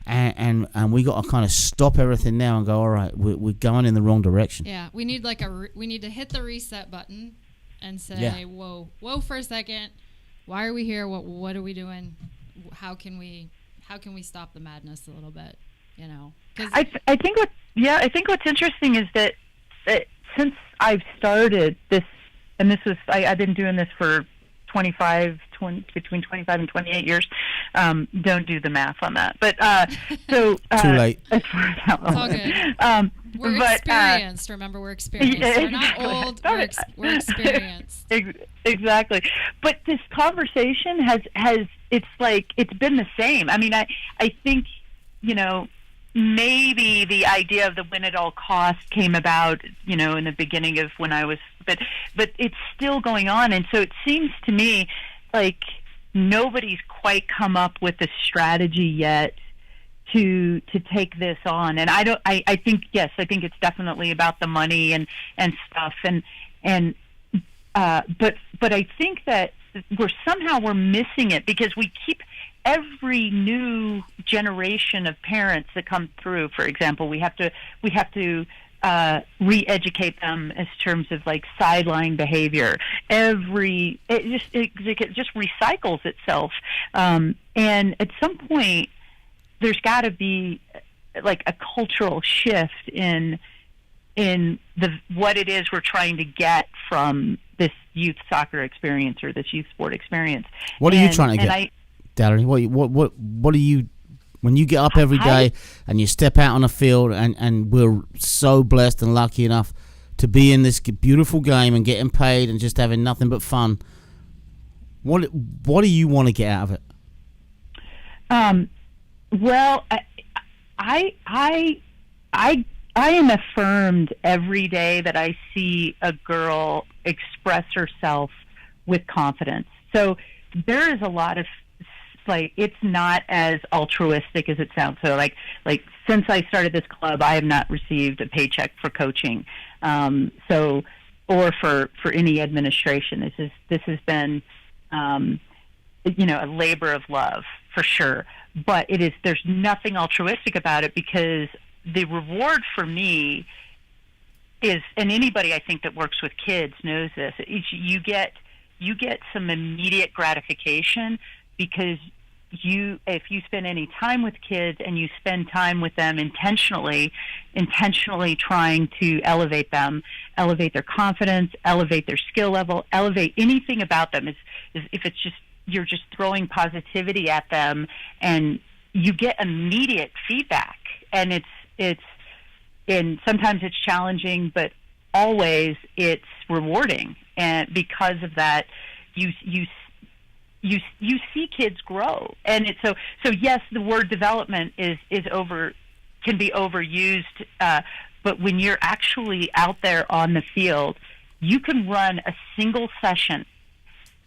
Speaker 3: And we got to kind of stop everything now and go, all right, we're going in the wrong direction.
Speaker 2: Yeah, we need we need to hit the reset button and say, whoa for a second. Why are we here? What are we doing? How can we stop the madness a little bit? You know,
Speaker 5: I think what's interesting is that since I've started this, and this was I've been doing this for between 25 and 28 years. Don't do the math on that, but so
Speaker 3: Too late.
Speaker 5: As far as how
Speaker 2: It's all good. We're experienced. Remember, we're experienced.
Speaker 5: Yeah,
Speaker 2: We're not old. We're experienced.
Speaker 5: Exactly. But this conversation has it's like it's been the same. I mean, I think, maybe the idea of the win at all costs came about, in the beginning of when I was, but it's still going on. And so it seems to me like nobody's quite come up with a strategy yet to take this on. And I think it's definitely about the money and stuff. But I think that we're missing it because we keep every new generation of parents that come through. For example, we have to re-educate them in terms of like sideline behavior. It just recycles itself, and at some point there's got to be like a cultural shift in what it is we're trying to get from this youth soccer experience or this youth sport experience.
Speaker 3: What are you trying to get, Darren? What are you, when you get up every day and you step out on a field, and we're so blessed and lucky enough to be in this beautiful game and getting paid and just having nothing but fun, what do you want to get out of it?
Speaker 5: Well, I am affirmed every day that I see a girl express herself with confidence. So there is a lot of, like, it's not as altruistic as it sounds. So like since I started this club, I have not received a paycheck for coaching. Or for any administration. This has been, a labor of love for sure. But there's nothing altruistic about it, because the reward for me is, and anybody I think that works with kids knows this, you get some immediate gratification, because if you spend any time with kids and you spend time with them intentionally trying to elevate them, elevate their confidence, elevate their skill level, elevate anything about them, is if it's just, you're just throwing positivity at them, and you get immediate feedback. And and sometimes it's challenging, but always it's rewarding. And because of that, you see kids grow. And it's so yes, the word development can be overused, but when you're actually out there on the field, you can run a single session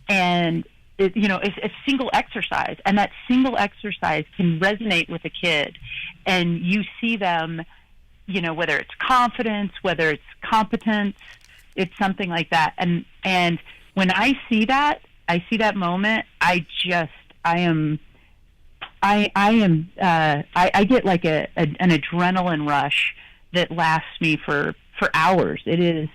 Speaker 5: and it's a single exercise, and that single exercise can resonate with a kid, and you see them, whether it's confidence, whether it's competence, it's something like that. And when I see that moment, I get like an adrenaline rush that lasts me for hours. It is,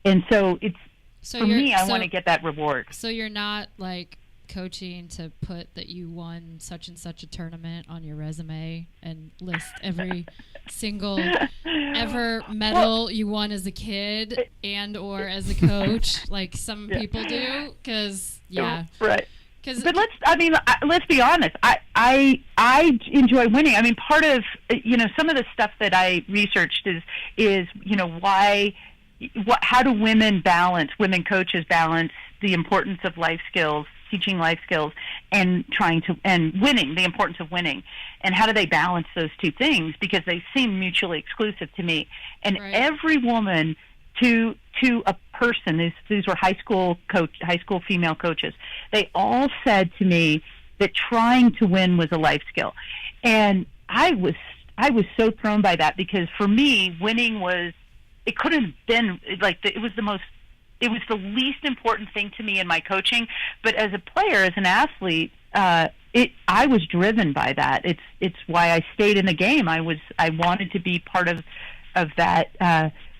Speaker 5: and so it's. For me, I want to get that reward.
Speaker 2: So you're not like coaching to put that you won such and such a tournament on your resume and list every single ever medal you won as a kid and or as a coach, like some people do, because
Speaker 5: right. But let's be honest. I enjoy winning. I mean, part of some of the stuff that I researched is why. How do women coaches balance the importance of life skills, teaching life skills, and winning, the importance of winning, and how do they balance those two things? Because they seem mutually exclusive to me. And right. Every woman to a person, these were high school female coaches, they all said to me that trying to win was a life skill. And I was so thrown by that, because for me, winning was, it could have been like it was the least important thing to me in my coaching. But as a player, as an athlete, I was driven by that. It's why I stayed in the game. I wanted to be part of that.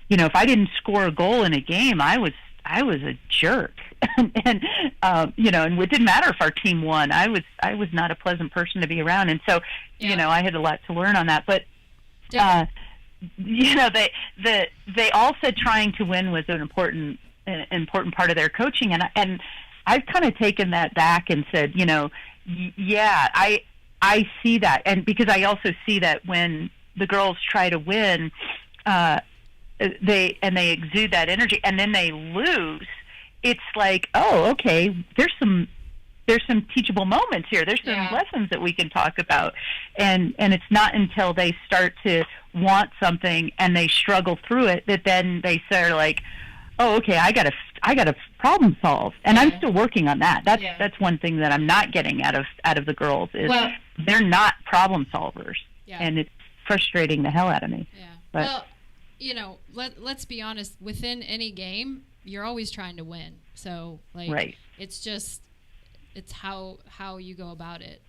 Speaker 5: If I didn't score a goal in a game, I was a jerk. and it didn't matter if our team won. I was not a pleasant person to be around. And so, I had a lot to learn on that. But they all said trying to win was an important part of their coaching, and I've kind of taken that back and said, yeah, I see that, and because I also see that when the girls try to win, they exude that energy, and then they lose. It's like, oh, okay, there's some teachable moments here. There's some lessons that we can talk about, and it's not until they start to want something and they struggle through it that then they say like, oh, okay, I gotta problem solve, and I'm still working on that. That's one thing that I'm not getting out of the girls is they're not problem solvers, and it's frustrating the hell out of me.
Speaker 2: Yeah.
Speaker 5: But,
Speaker 2: well, let's be honest. Within any game, you're always trying to win. So like, it's how you go about it.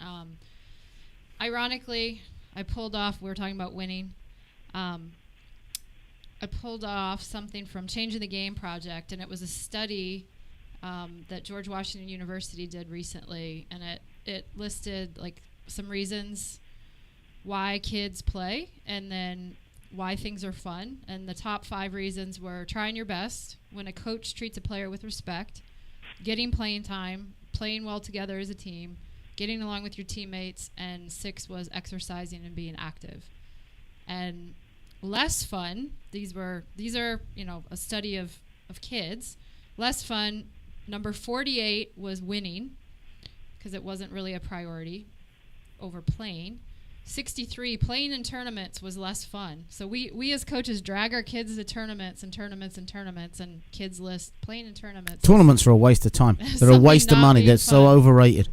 Speaker 2: Ironically, I pulled off. We were talking about winning. I pulled off something from Changing the Game project, and it was a study that George Washington University did recently, and it listed like some reasons why kids play, and then why things are fun. And the top 5 reasons were trying your best, when a coach treats a player with respect, getting playing time, playing well together as a team, getting along with your teammates, and 6 was exercising and being active. And less fun, these are a study of kids. Less fun, number 48 was winning, because it wasn't really a priority over playing. 63, playing in tournaments was less fun. So we as coaches drag our kids to tournaments, and kids list playing in tournaments.
Speaker 3: Tournaments are a waste of time. They're a waste of money. They're so overrated.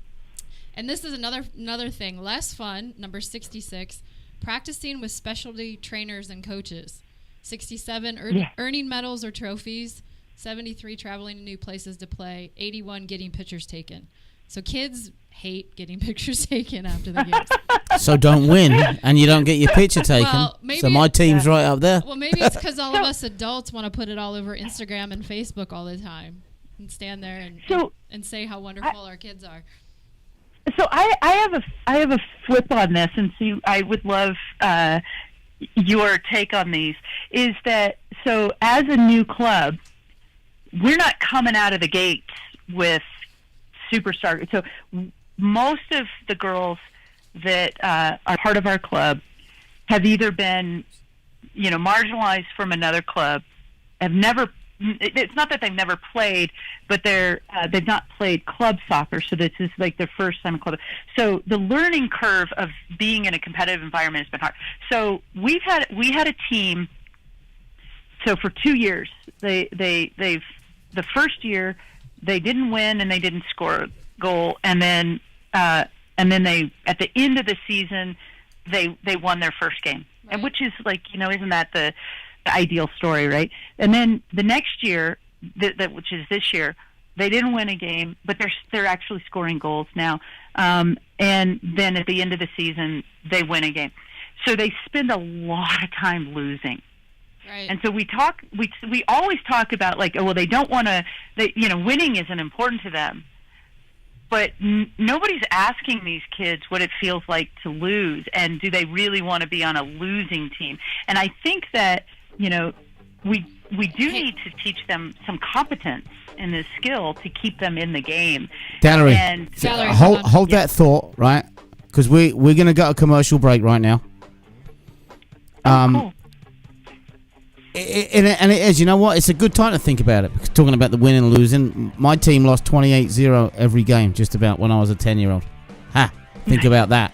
Speaker 2: And this is another thing. Less fun, number 66, practicing with specialty trainers and coaches. 67, earning medals or trophies. 73, traveling to new places to play. 81, getting pictures taken. So kids hate getting pictures taken after the games.
Speaker 3: So don't win, and you don't get your picture taken.
Speaker 2: Well, maybe
Speaker 3: so my team's right up there.
Speaker 2: Well, maybe it's because all of us adults want to put it all over Instagram and Facebook all the time and stand there and say how wonderful our kids are.
Speaker 5: So I have a flip on this, and so I would love your take on these. Is that so? As a new club, we're not coming out of the gates with superstar. So most of the girls that are part of our club have either been, marginalized from another club, have never. It's not that they've never played, but they've not played club soccer, so this is like their first time in club. So the learning curve of being in a competitive environment has been hard. So we had a team. So for 2 years, they've the first year they didn't win and they didn't score a goal, and then they at the end of the season they won their first game, right. And which is like isn't that the ideal story, right? And then the next year, which is this year, they didn't win a game, but they're actually scoring goals now. And then at the end of the season, they win a game. So they spend a lot of time losing.
Speaker 2: Right.
Speaker 5: And so we always talk about like, oh, well, they don't want to, winning isn't important to them. But nobody's asking these kids what it feels like to lose, and do they really want to be on a losing team? And I think that we do need to teach them some competence in this skill to keep them in the game.
Speaker 3: Valerie, hold
Speaker 2: yeah.
Speaker 3: that thought, right? Because we're going to go a commercial break right now.
Speaker 5: Cool.
Speaker 3: And it is, you know what? It's a good time to think about it. Talking about the winning and losing. My team lost 28-0 every game just about when I was a 10-year-old. Ha! Think about that.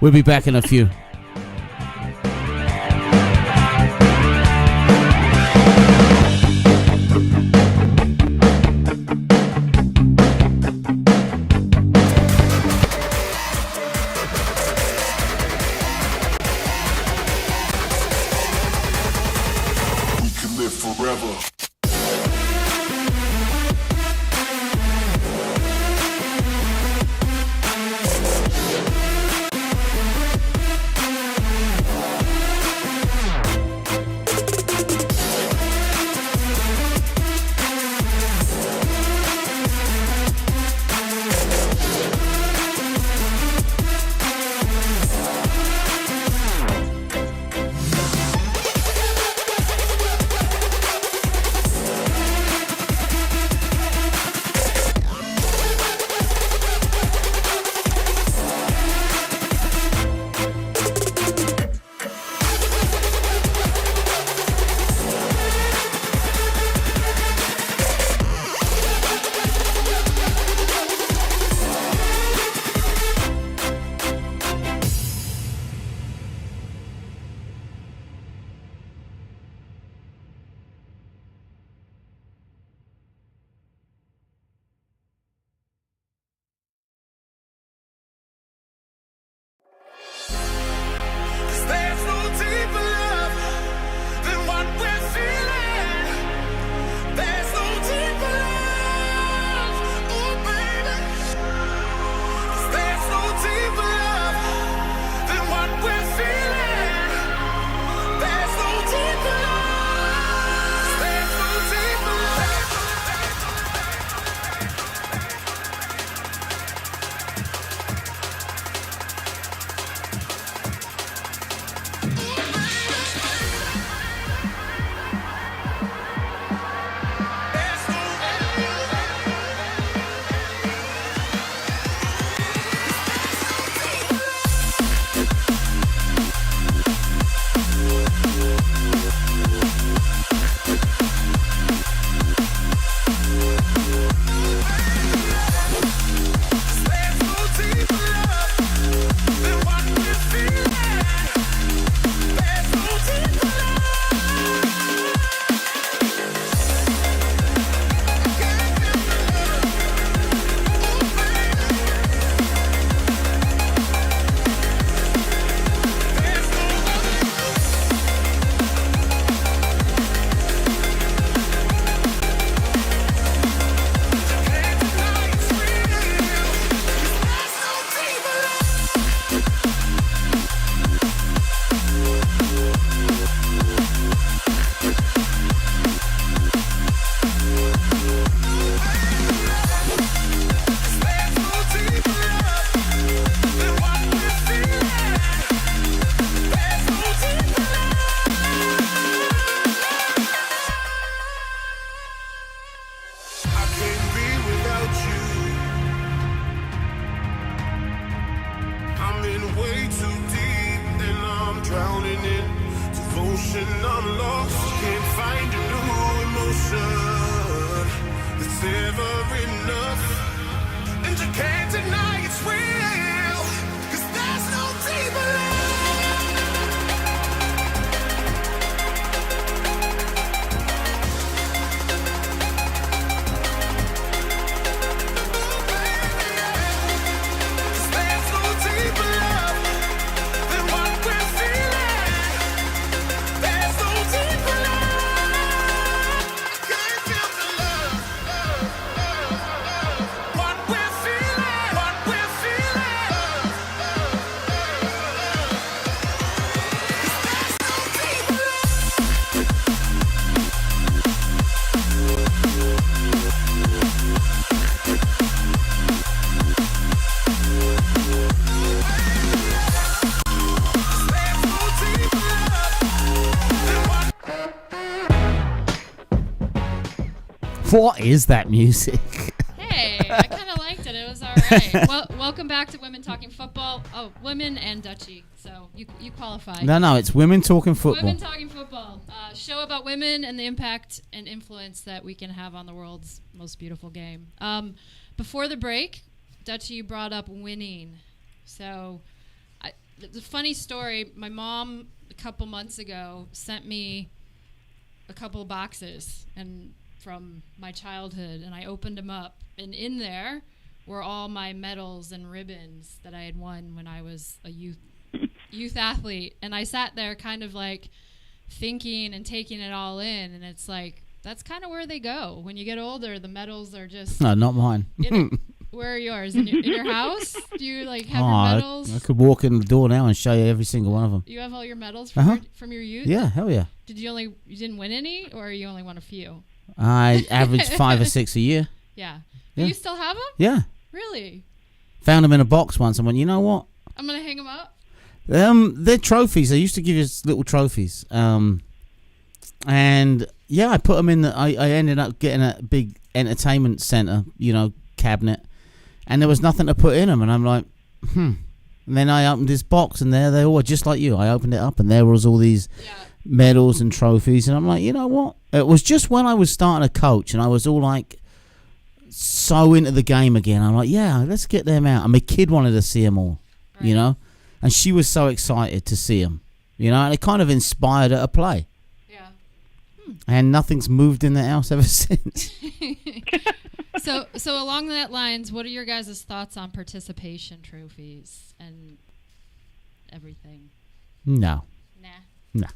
Speaker 3: We'll be back in a few.
Speaker 6: way too deep, and I'm drowning in devotion. I'm lost, can't find a new emotion that's ever enough, and you can't deny it's real, 'cause there's no deeper love.
Speaker 3: What is that music?
Speaker 2: Hey, I kind of liked it. It was all right. Well, welcome back to Women Talking Football. Oh, women and Dutchie. So you qualify.
Speaker 3: No, it's Women Talking Football.
Speaker 2: Women Talking Football. Show about women and the impact and influence that we can have on the world's most beautiful game. Before the break, Dutchie, you brought up winning. So the funny story, my mom a couple months ago sent me a couple of boxes from my childhood, and I opened them up, and in there were all my medals and ribbons that I had won when I was a youth athlete. And I sat there kind of like thinking and taking it all in, and it's like, that's kind of where they go. When you get older, the medals are just...
Speaker 3: No, not mine.
Speaker 2: Where are yours? In your house? Do you like have your medals?
Speaker 3: I could walk in the door now and show you every single one of them.
Speaker 2: You have all your medals from your youth?
Speaker 3: Yeah, hell yeah.
Speaker 2: You didn't win any, or you only won a few?
Speaker 3: I average 5 or 6 a year.
Speaker 2: Yeah.
Speaker 3: Yeah.
Speaker 2: You still have them?
Speaker 3: Yeah.
Speaker 2: Really?
Speaker 3: Found them in a box once and went, you know what?
Speaker 2: I'm going to hang them up?
Speaker 3: They're trophies. They used to give us little trophies. And yeah, I put them in I ended up getting a big entertainment center, cabinet. And there was nothing to put in them. And I'm like, And then I opened this box, and there they all were, just like you. I opened it up, and there was all these medals and trophies. And I'm like, you know what? It was just when I was starting to coach, and I was all like so into the game again. I'm like, yeah, let's get them out. And my kid wanted to see them all,
Speaker 2: right.
Speaker 3: And she was so excited to see them, and it kind of inspired her to play.
Speaker 2: Yeah.
Speaker 3: And nothing's moved in the house ever since.
Speaker 2: So along that lines, what are your guys' thoughts on participation trophies and everything?
Speaker 3: No.
Speaker 2: Nah.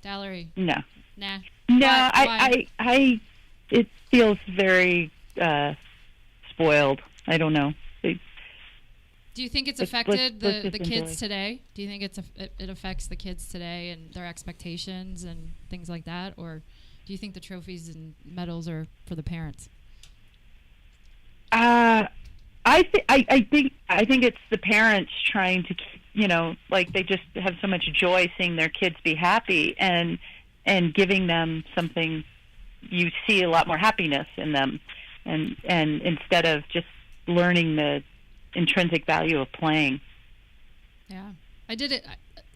Speaker 2: Valerie?
Speaker 5: No.
Speaker 2: Nah.
Speaker 5: No,
Speaker 2: Why?
Speaker 5: I it feels very spoiled. I don't know.
Speaker 2: Do you think it's affected
Speaker 5: let's
Speaker 2: the
Speaker 5: just
Speaker 2: kids
Speaker 5: enjoy.
Speaker 2: today? Do you think it affects the kids today and their expectations and things like that? Or do you think the trophies and medals are for the parents?
Speaker 5: I think it's the parents trying to keep, like they just have so much joy seeing their kids be happy and giving them something. You see a lot more happiness in them, and instead of just learning the intrinsic value of playing.
Speaker 2: Yeah, I did it.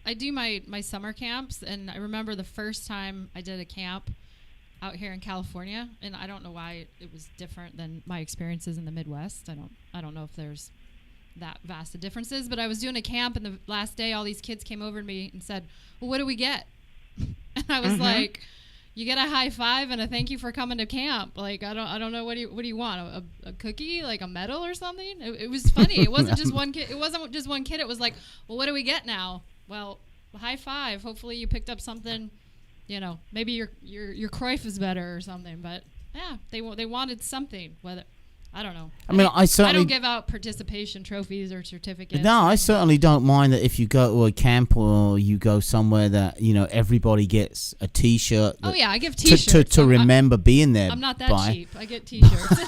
Speaker 2: I do my summer camps, and I remember the first time I did a camp out here in California, and I don't know why it was different than my experiences in the Midwest. I don't know if there's that vast of differences, but I was doing a camp, and the last day all these kids came over to me and said, well, what do we get? And I was like, you get a high five and a thank you for coming to camp. Like, I don't know, what do you want? A cookie, like a medal or something? It was funny. It wasn't just one kid. It wasn't just one kid. It was like, well, what do we get now? Well, high five. Hopefully you picked up something. Maybe your Cruyff is better or something, but yeah, they wanted something. Whether I don't know.
Speaker 3: I mean, I
Speaker 2: don't give out participation trophies or certificates.
Speaker 3: No, I certainly don't mind that if you go to a camp or you go somewhere that everybody gets a T-shirt.
Speaker 2: Oh yeah, I give T-shirts
Speaker 3: to remember being there.
Speaker 2: I'm not that cheap. I get T-shirts.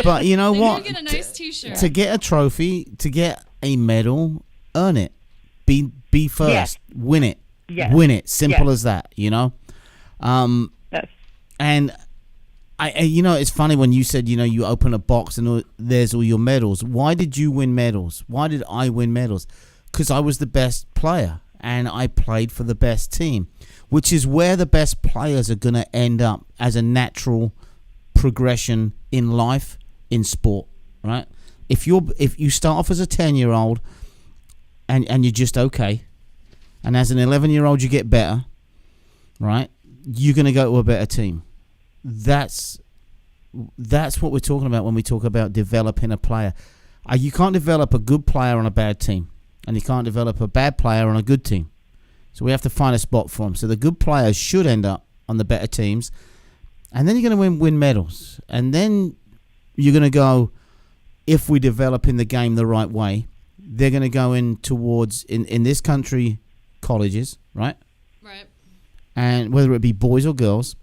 Speaker 3: But you know what?
Speaker 2: You get a nice T-shirt.
Speaker 3: To get a trophy, to get a medal, earn it. Be first.
Speaker 5: Yes.
Speaker 3: Win it.
Speaker 5: Yes.
Speaker 3: Win it. Simple
Speaker 5: Yes.
Speaker 3: as that.
Speaker 5: Yes.
Speaker 3: And It's funny when you said, you open a box and there's all your medals. Why did you win medals? Why did I win medals? Because I was the best player and I played for the best team, which is where the best players are going to end up as a natural progression in life, in sport, right? If you start off as a 10-year-old and you're just okay, and as an 11-year-old you get better, right? You're going to go to a better team. That's what we're talking about when we talk about developing a player. You can't develop a good player on a bad team, and you can't develop a bad player on a good team. So we have to find a spot for them. So the good players should end up on the better teams, and then you're going to win medals. And then you're going to go, if we develop in the game the right way, they're going to go in towards, in this country, colleges, right?
Speaker 2: Right.
Speaker 3: And whether it be boys or girls,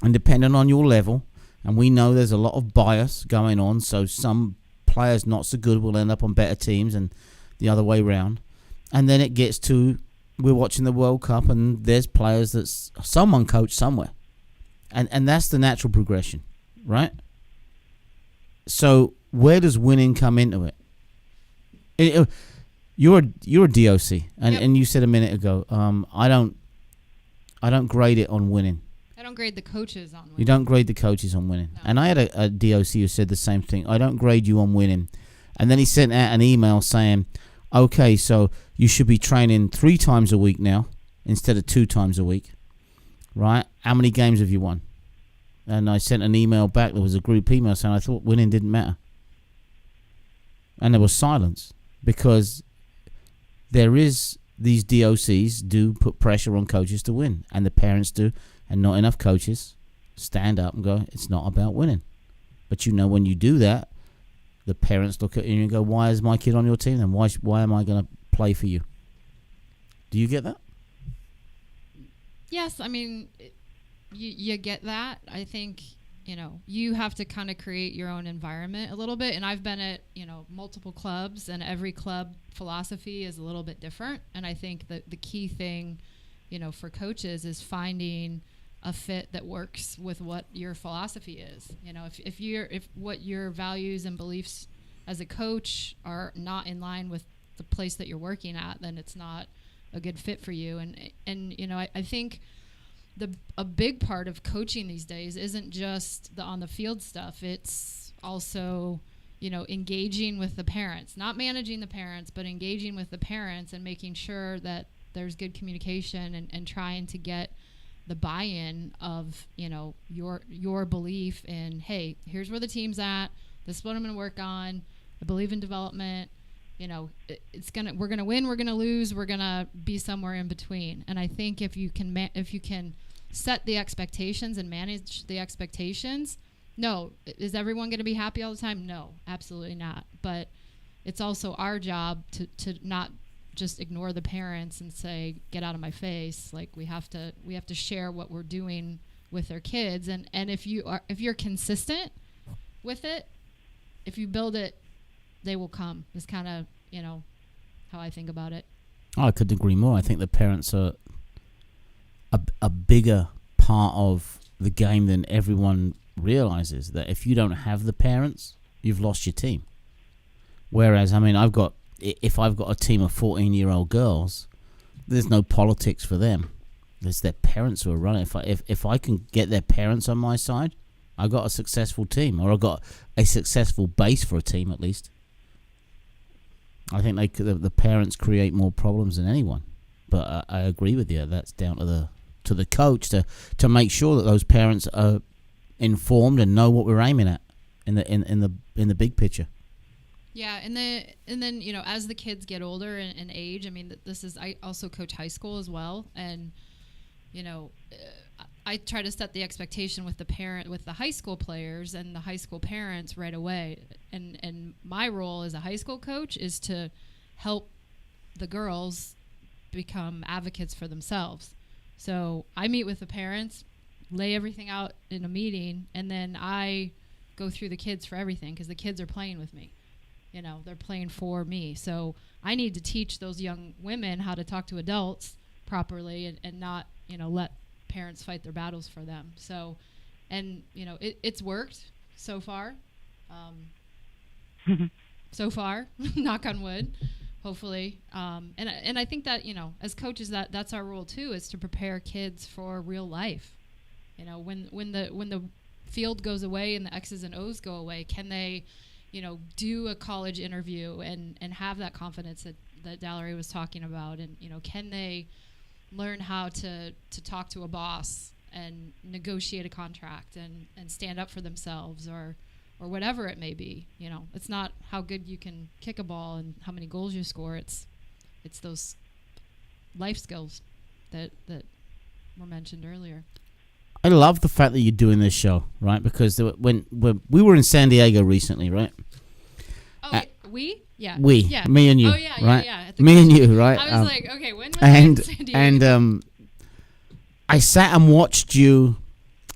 Speaker 3: and depending on your level, and we know there's a lot of bias going on, so some players not so good will end up on better teams and the other way round. And then it gets to, we're watching the World Cup and there's players that someone coached somewhere. And that's the natural progression, right? So where does winning come into it? You're a DOC, and you said a minute ago, I don't grade it on winning.
Speaker 2: I don't grade the coaches on winning.
Speaker 3: You don't grade the coaches on winning. No. And I had a DOC who said the same thing. I don't grade you on winning. And then he sent out an email saying, okay, so you should be training 3 times a week now instead of 2 times a week, right? How many games have you won? And I sent an email back. There was a group email saying I thought winning didn't matter. And there was silence because there is, these DOCs do put pressure on coaches to win, and the parents do, and not enough coaches stand up and go, it's not about winning. But when you do that, the parents look at you and go, why is my kid on your team then? Why am I going to play for you? Do you get that?
Speaker 2: Yes, I mean, you get that. I think, you have to kind of create your own environment a little bit. And I've been at, multiple clubs, and every club philosophy is a little bit different. And I think that the key thing, for coaches is finding a fit that works with what your philosophy is. If what your values and beliefs as a coach are not in line with the place that you're working at, then it's not a good fit for you. And I think a big part of coaching these days isn't just the on the field stuff. It's also, engaging with the parents, not managing the parents, but engaging with the parents and making sure that there's good communication and trying to get the buy-in of, your belief in, hey, here's where the team's at. This is what I'm going to work on. I believe in development. We're going to win, we're going to lose, we're going to be somewhere in between. And I think if you can set the expectations and manage the expectations, no, is everyone going to be happy all the time? No, absolutely not. But it's also our job to not just ignore the parents and say, get out of my face. Like we have to share what we're doing with their kids. And if you're consistent with it, if you build it, they will come. It's kind of, how I think about it.
Speaker 3: I couldn't agree more. I think the parents are a bigger part of the game than everyone realizes. That if you don't have the parents, you've lost your team. Whereas, if I've got a team of 14-year-old girls, there's no politics for them. It's their parents who are running. If I can get their parents on my side, I got a successful team, or I got a successful base for a team at least. I think the parents create more problems than anyone. But I agree with you. That's down to the coach to make sure that those parents are informed and know what we're aiming at in the big picture.
Speaker 2: Yeah, and then as the kids get older and age, I also coach high school as well, and I try to set the expectation with the high school players and the high school parents right away, and my role as a high school coach is to help the girls become advocates for themselves. So I meet with the parents, lay everything out in a meeting, and then I go through the kids for everything because the kids are playing with me. They're playing for me. So I need to teach those young women how to talk to adults properly and not, let parents fight their battles for them. So and it's worked so far. So far, knock on wood, hopefully. And I think that as coaches, that's our role too, is to prepare kids for real life. When the field goes away and the X's and O's go away, can they do a college interview and have that confidence that Dallery was talking about, and can they learn how to talk to a boss and negotiate a contract and stand up for themselves, or whatever it may be. It's not how good you can kick a ball and how many goals you score. It's those life skills that were mentioned earlier.
Speaker 3: I love the fact that you're doing this show, right? Because when we were in San Diego recently, right?
Speaker 2: Oh, we? Yeah.
Speaker 3: We,
Speaker 2: yeah.
Speaker 3: me and you,
Speaker 2: oh, yeah,
Speaker 3: right?
Speaker 2: Yeah.
Speaker 3: Me and you, right?
Speaker 2: I was like, okay, when was I in San Diego?
Speaker 3: And I sat and watched you,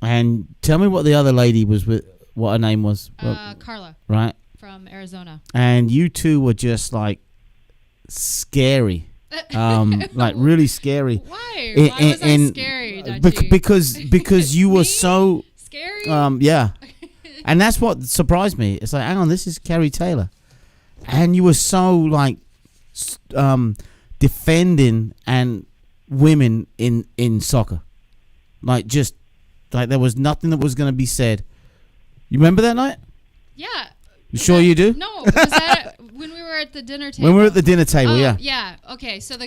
Speaker 3: and tell me what the other lady was with, what her name was.
Speaker 2: Carla.
Speaker 3: Right?
Speaker 2: From Arizona.
Speaker 3: And you two were just like scary. Like really scary.
Speaker 2: Why? Why was I scary, Dutchie?
Speaker 3: Because you were so
Speaker 2: scary.
Speaker 3: Yeah, and that's what surprised me. It's like, hang on, this is Carrie Taylor, and you were so like defending and women in soccer, like just like there was nothing that was going to be said. You remember that night?
Speaker 2: Yeah.
Speaker 3: You sure you do?
Speaker 2: No. Was that when we were at the dinner table?
Speaker 3: When we were at the dinner table, yeah.
Speaker 2: Yeah. Okay. So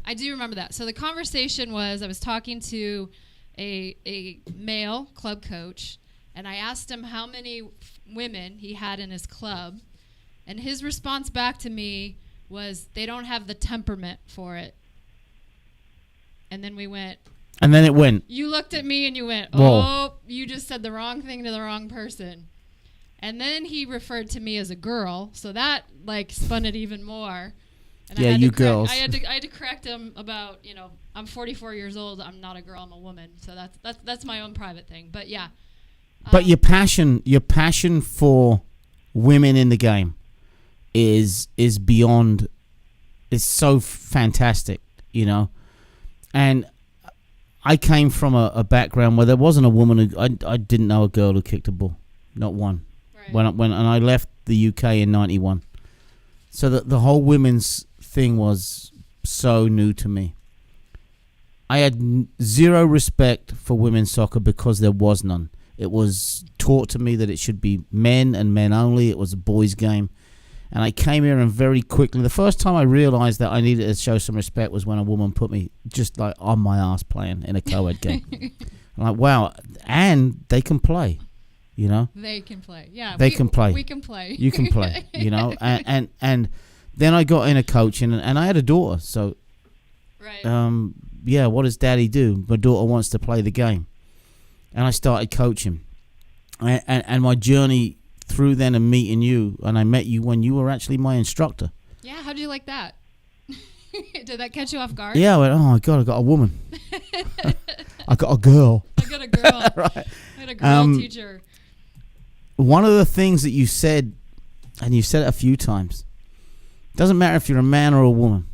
Speaker 2: I do remember that. So the conversation was, I was talking to a male club coach, and I asked him how many women he had in his club, and his response back to me was, they don't have the temperament for it. And then we went.
Speaker 3: And then it went.
Speaker 2: You looked at me and you went,
Speaker 3: whoa.
Speaker 2: Oh, you just said the wrong thing to the wrong person. And then he referred to me as a girl, so that like spun it even more. And
Speaker 3: yeah, you girls.
Speaker 2: I had to correct him about, I'm 44 years old. I'm not a girl. I'm a woman. So that's my own private thing. But yeah.
Speaker 3: But your passion for women in the game is beyond. It's so fantastic, And I came from a background where there wasn't a woman who I didn't know a girl who kicked a ball, not one. Right. When I left the UK in '91, so the whole women's thing was so new to me. I had zero respect for women's soccer because there was none. It was taught to me that it should be men and men only. It was a boys' game. And I came here and very quickly, the first time I realized that I needed to show some respect was when a woman put me just like on my ass playing in a co-ed game. I'm like, wow, and they can play, They
Speaker 2: can play, yeah.
Speaker 3: They can play.
Speaker 2: We can play.
Speaker 3: You can play, and then I got into coaching, and I had a daughter, so
Speaker 2: right.
Speaker 3: Yeah, what does Daddy do? My daughter wants to play the game, and I started coaching, and my journey through then and meeting you, and I met you when you were actually my instructor.
Speaker 2: Yeah, how'd you like that? Did that catch you off guard?
Speaker 3: Yeah, I went, oh my God, I got a woman. I got a girl.
Speaker 2: I got a girl.
Speaker 3: Right.
Speaker 2: I had a girl teacher.
Speaker 3: One of the things that you said, and you said it a few times, doesn't matter if you're a man or a woman.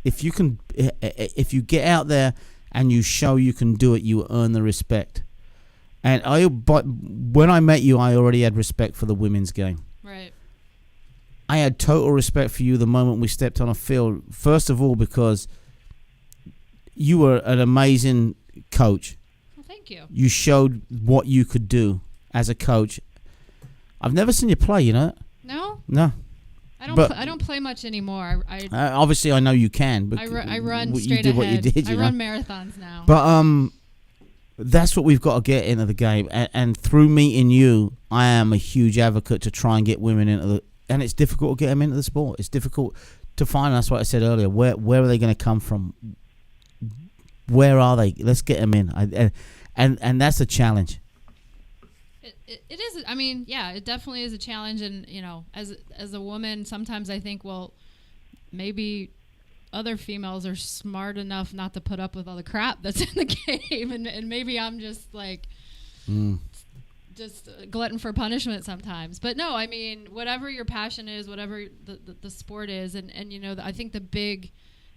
Speaker 3: If you get out there and you show you can do it, you earn the respect. But when I met you, I already had respect for the women's game.
Speaker 2: Right.
Speaker 3: I had total respect for you the moment we stepped on a field. First of all, because you were an amazing coach.
Speaker 2: Well, thank you.
Speaker 3: You showed what you could do as a coach. I've never seen you play,
Speaker 2: No?
Speaker 3: No.
Speaker 2: I don't play much anymore.
Speaker 3: Obviously, I know you can. But
Speaker 2: I run straight
Speaker 3: you did
Speaker 2: ahead.
Speaker 3: What you did.
Speaker 2: I run marathons now.
Speaker 3: But that's what we've got to get into the game. And through meeting you, I am a huge advocate to try and get women into the. And it's difficult to get them into the sport. It's difficult to find. That's what I said earlier. Where are they going to come from? Where are they? Let's get them in. And that's a challenge.
Speaker 2: It is. I mean, yeah, it definitely is a challenge. And as a woman, sometimes I think, well, maybe other females are smart enough not to put up with all the crap that's in the game, and maybe I'm just like just a glutton for punishment sometimes. But no, I mean, whatever your passion is, whatever the sport is, and I think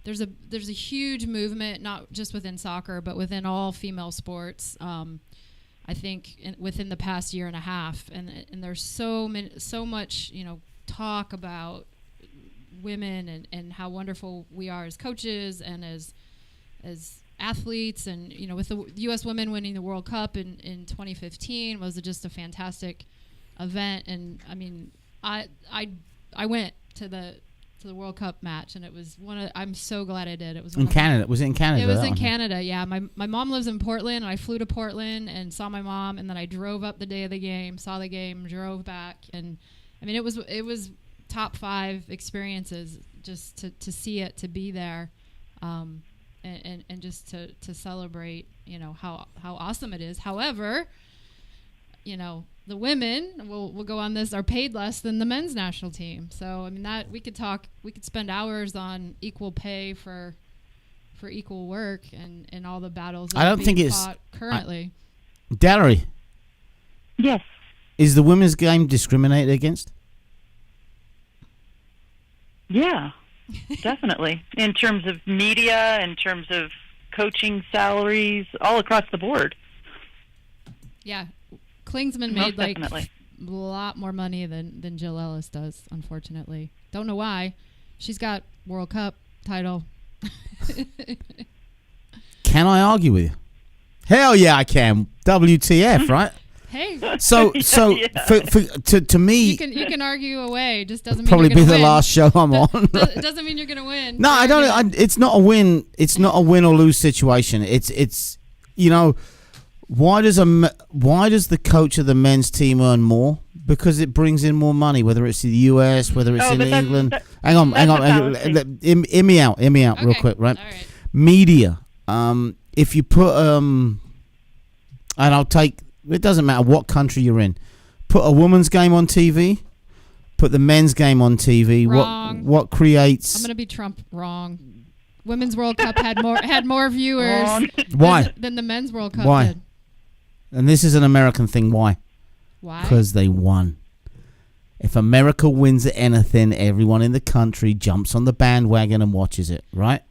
Speaker 2: there's a huge movement, not just within soccer but within all female sports, I think within the past year and a half, and there's so much talk about women and how wonderful we are as coaches and as athletes, and with the U.S. women winning the World Cup in 2015 was just a fantastic event. And I mean, I went to the World Cup match, and it was I'm so glad I did. It was
Speaker 3: in Canada. Was it in Canada?
Speaker 2: It was in Canada. Yeah, my mom lives in Portland, and I flew to Portland and saw my mom, and then I drove up the day of the game, saw the game, drove back, and I mean it was top 5 experiences just to see it, to be there, and just to celebrate how awesome it is. However, the women will go on this are paid less than the men's national team. So I mean that we could spend hours on equal pay for equal work and all the battles that
Speaker 3: I don't
Speaker 2: are
Speaker 3: think
Speaker 2: being
Speaker 3: it's
Speaker 2: fought currently.
Speaker 3: Dallery,
Speaker 5: Yes.
Speaker 3: is the women's game discriminated against?
Speaker 5: Yeah, definitely. In terms of media, in terms of coaching salaries, all across the board.
Speaker 2: Yeah, Klingsman
Speaker 5: Most
Speaker 2: made like
Speaker 5: definitely.
Speaker 2: a lot more money than Jill Ellis does, unfortunately. Don't know why. She's got World Cup title.
Speaker 3: Can I argue with you? Hell yeah, I can. WTF, right?
Speaker 2: Hey,
Speaker 3: So
Speaker 5: Yeah.
Speaker 3: to me,
Speaker 2: you can argue away. Just doesn't mean
Speaker 3: probably
Speaker 2: you're
Speaker 3: be
Speaker 2: gonna
Speaker 3: the
Speaker 2: win.
Speaker 3: last show I'm on.
Speaker 2: It doesn't mean you're gonna win.
Speaker 3: No, I
Speaker 2: You're
Speaker 3: don't. It's not a win. It's not a win or lose situation. It's why does the coach of the men's team earn more? Because it brings in more money, whether it's in the US, whether it's
Speaker 5: Oh,
Speaker 3: in
Speaker 5: but that's-
Speaker 3: England.
Speaker 5: that-
Speaker 3: Hang on.
Speaker 5: that's a fallacy.
Speaker 3: Hear me out real
Speaker 2: Okay,
Speaker 3: quick, right?
Speaker 2: all right.
Speaker 3: Media. If you put and I'll take. It doesn't matter what country you're in. Put a women's game on TV. Put the men's game on TV.
Speaker 2: Wrong.
Speaker 3: What creates?
Speaker 2: I'm gonna be Trump. Wrong. Women's World Cup had more viewers
Speaker 5: Wrong.
Speaker 3: Why?
Speaker 2: than the men's World Cup
Speaker 3: Why?
Speaker 2: did.
Speaker 3: And this is an American thing. Why?
Speaker 2: Why?
Speaker 3: Because they won. If America wins at anything, everyone in the country jumps on the bandwagon and watches it, right?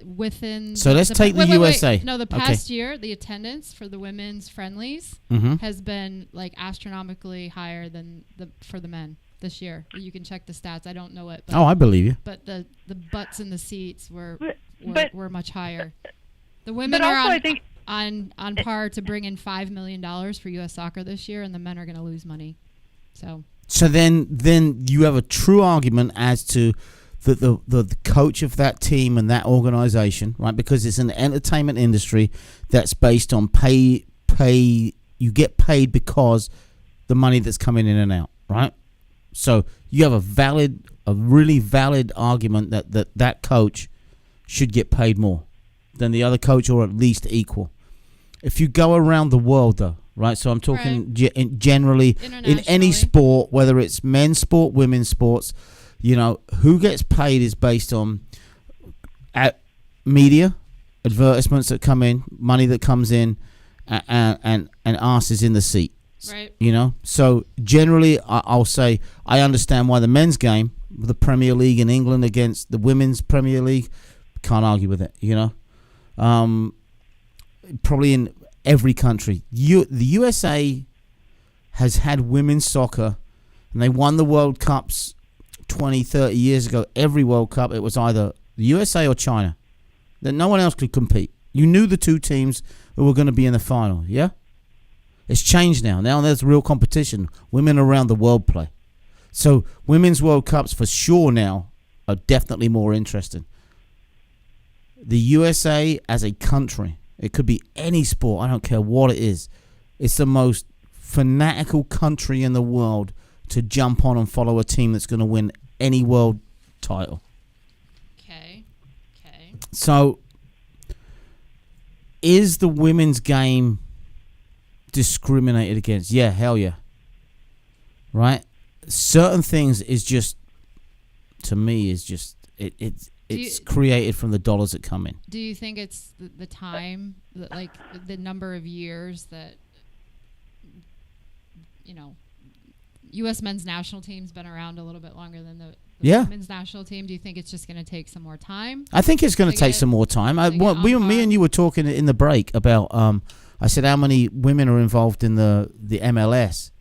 Speaker 2: Within.
Speaker 3: So let's take the
Speaker 2: wait,
Speaker 3: USA.
Speaker 2: No, the
Speaker 3: Okay.
Speaker 2: past year, the attendance for the women's friendlies
Speaker 3: Mm-hmm.
Speaker 2: has been like astronomically higher than for the men this year. You can check the stats. I don't know it, but,
Speaker 3: Oh, I believe you.
Speaker 2: but the butts in the seats were
Speaker 5: But-
Speaker 2: much higher. The women
Speaker 5: But
Speaker 2: are
Speaker 5: also,
Speaker 2: on
Speaker 5: I think
Speaker 2: on par to bring in $5 million for U.S. soccer this year, and the men are going to lose money. So
Speaker 3: then you have a true argument as to the coach of that team and that organization, right? Because it's an entertainment industry that's based on pay. You get paid because the money that's coming in and out, right? So you have a really valid argument that coach should get paid more than the other coach, or at least equal. If you go around the world, though, right? So I'm talking generally in any
Speaker 2: Internationally.
Speaker 3: sport, whether it's men's sport, women's sports, who gets paid is based on media, advertisements that come in, money that comes in, and asses in the seat.
Speaker 2: right.
Speaker 3: So generally, I'll say I understand why the men's game, the Premier League in England against the women's Premier League, can't argue with it. Probably in every country, the USA has had women's soccer, and they won the World Cups 20, 30 years ago. Every World Cup, it was either the USA or China. That no one else could compete. You knew the two teams who were going to be in the final. Yeah. It's changed now. Now there's real competition. Women around the world play. So women's World Cups for sure now are definitely more interesting. The USA as a country, it could be any sport, I don't care what it is. It's the most fanatical country in the world to jump on and follow a team that's going to win any world title.
Speaker 2: Okay.
Speaker 3: So is the women's game discriminated against? Yeah, hell yeah. Right? Certain things is just, to me, is just it's created from the dollars that come in.
Speaker 2: Do you think it's the time, like the number of years that U.S. men's national team's been around a little bit longer than
Speaker 3: Yeah.
Speaker 2: women's national team? Do you think it's just going to take some more time?
Speaker 3: I think it's going to take
Speaker 2: get-
Speaker 3: some more time.
Speaker 2: to get on
Speaker 3: Me and you
Speaker 2: par?
Speaker 3: were talking in the break about. I said how many women are involved in the MLS,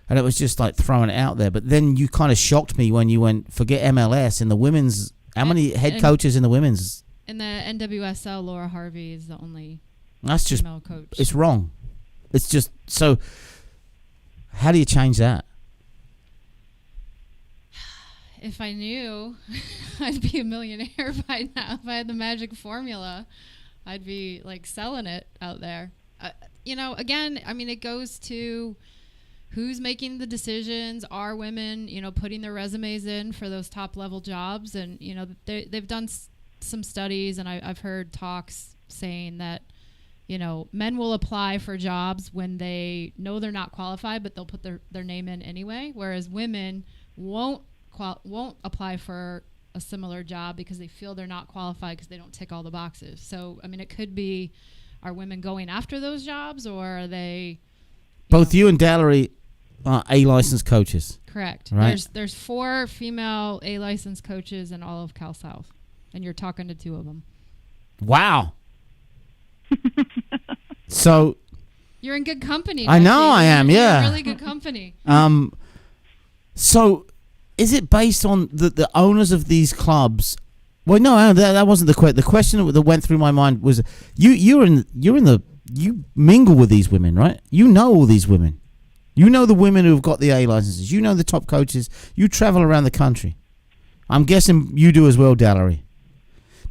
Speaker 3: and it was just like throwing it out there. But then you kind of shocked me when you went forget MLS in the women's. How many head
Speaker 2: and-
Speaker 3: coaches in the women's?
Speaker 2: In the NWSL, Laura Harvey is the only
Speaker 3: That's just
Speaker 2: female coach.
Speaker 3: it's wrong. It's just so. How do you change that?
Speaker 2: If I knew, I'd be a millionaire by now. If I had the magic formula, I'd be like selling it out there. Again, I mean, it goes to who's making the decisions. Are women, putting their resumes in for those top level jobs? And, they've done some studies, and I've heard talks saying that, men will apply for jobs when they know they're not qualified, but they'll put their name in anyway, whereas women won't apply for a similar job because they feel they're not qualified because they don't tick all the boxes. So, I mean, it could be, are women going after those jobs, or are they...
Speaker 3: Both you and Dallery are A-licensed coaches.
Speaker 2: Correct.
Speaker 3: Right.
Speaker 2: There's 4 female A-licensed coaches in all of Cal South, and you're talking to 2 of them.
Speaker 3: Wow. So
Speaker 2: You're in good company.
Speaker 3: I know
Speaker 2: Jesse.
Speaker 3: I am,
Speaker 2: You're in
Speaker 3: yeah.
Speaker 2: really good company.
Speaker 3: So is it based on the owners of these clubs? Well, no, that wasn't the question. The question that went through my mind was you mingle with these women, right? You know all these women. You know the women who've got the A licenses. You know the top coaches. You travel around the country. I'm guessing you do as well, Dallery.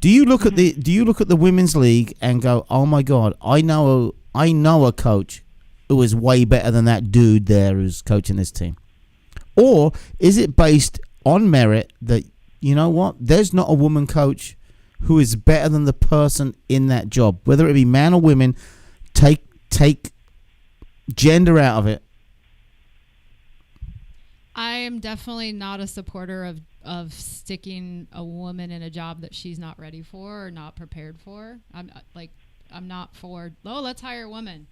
Speaker 3: Do you look at the women's league and go, "Oh my God, I know a coach who is way better than that dude there who's coaching this team"? Or is it based on merit that, you know what, there's not a woman coach who is better than the person in that job, whether it be man or women? Take gender out of it.
Speaker 2: I am definitely not a supporter of sticking a woman in a job that she's not ready for or not prepared for. I'm not for, let's hire a woman,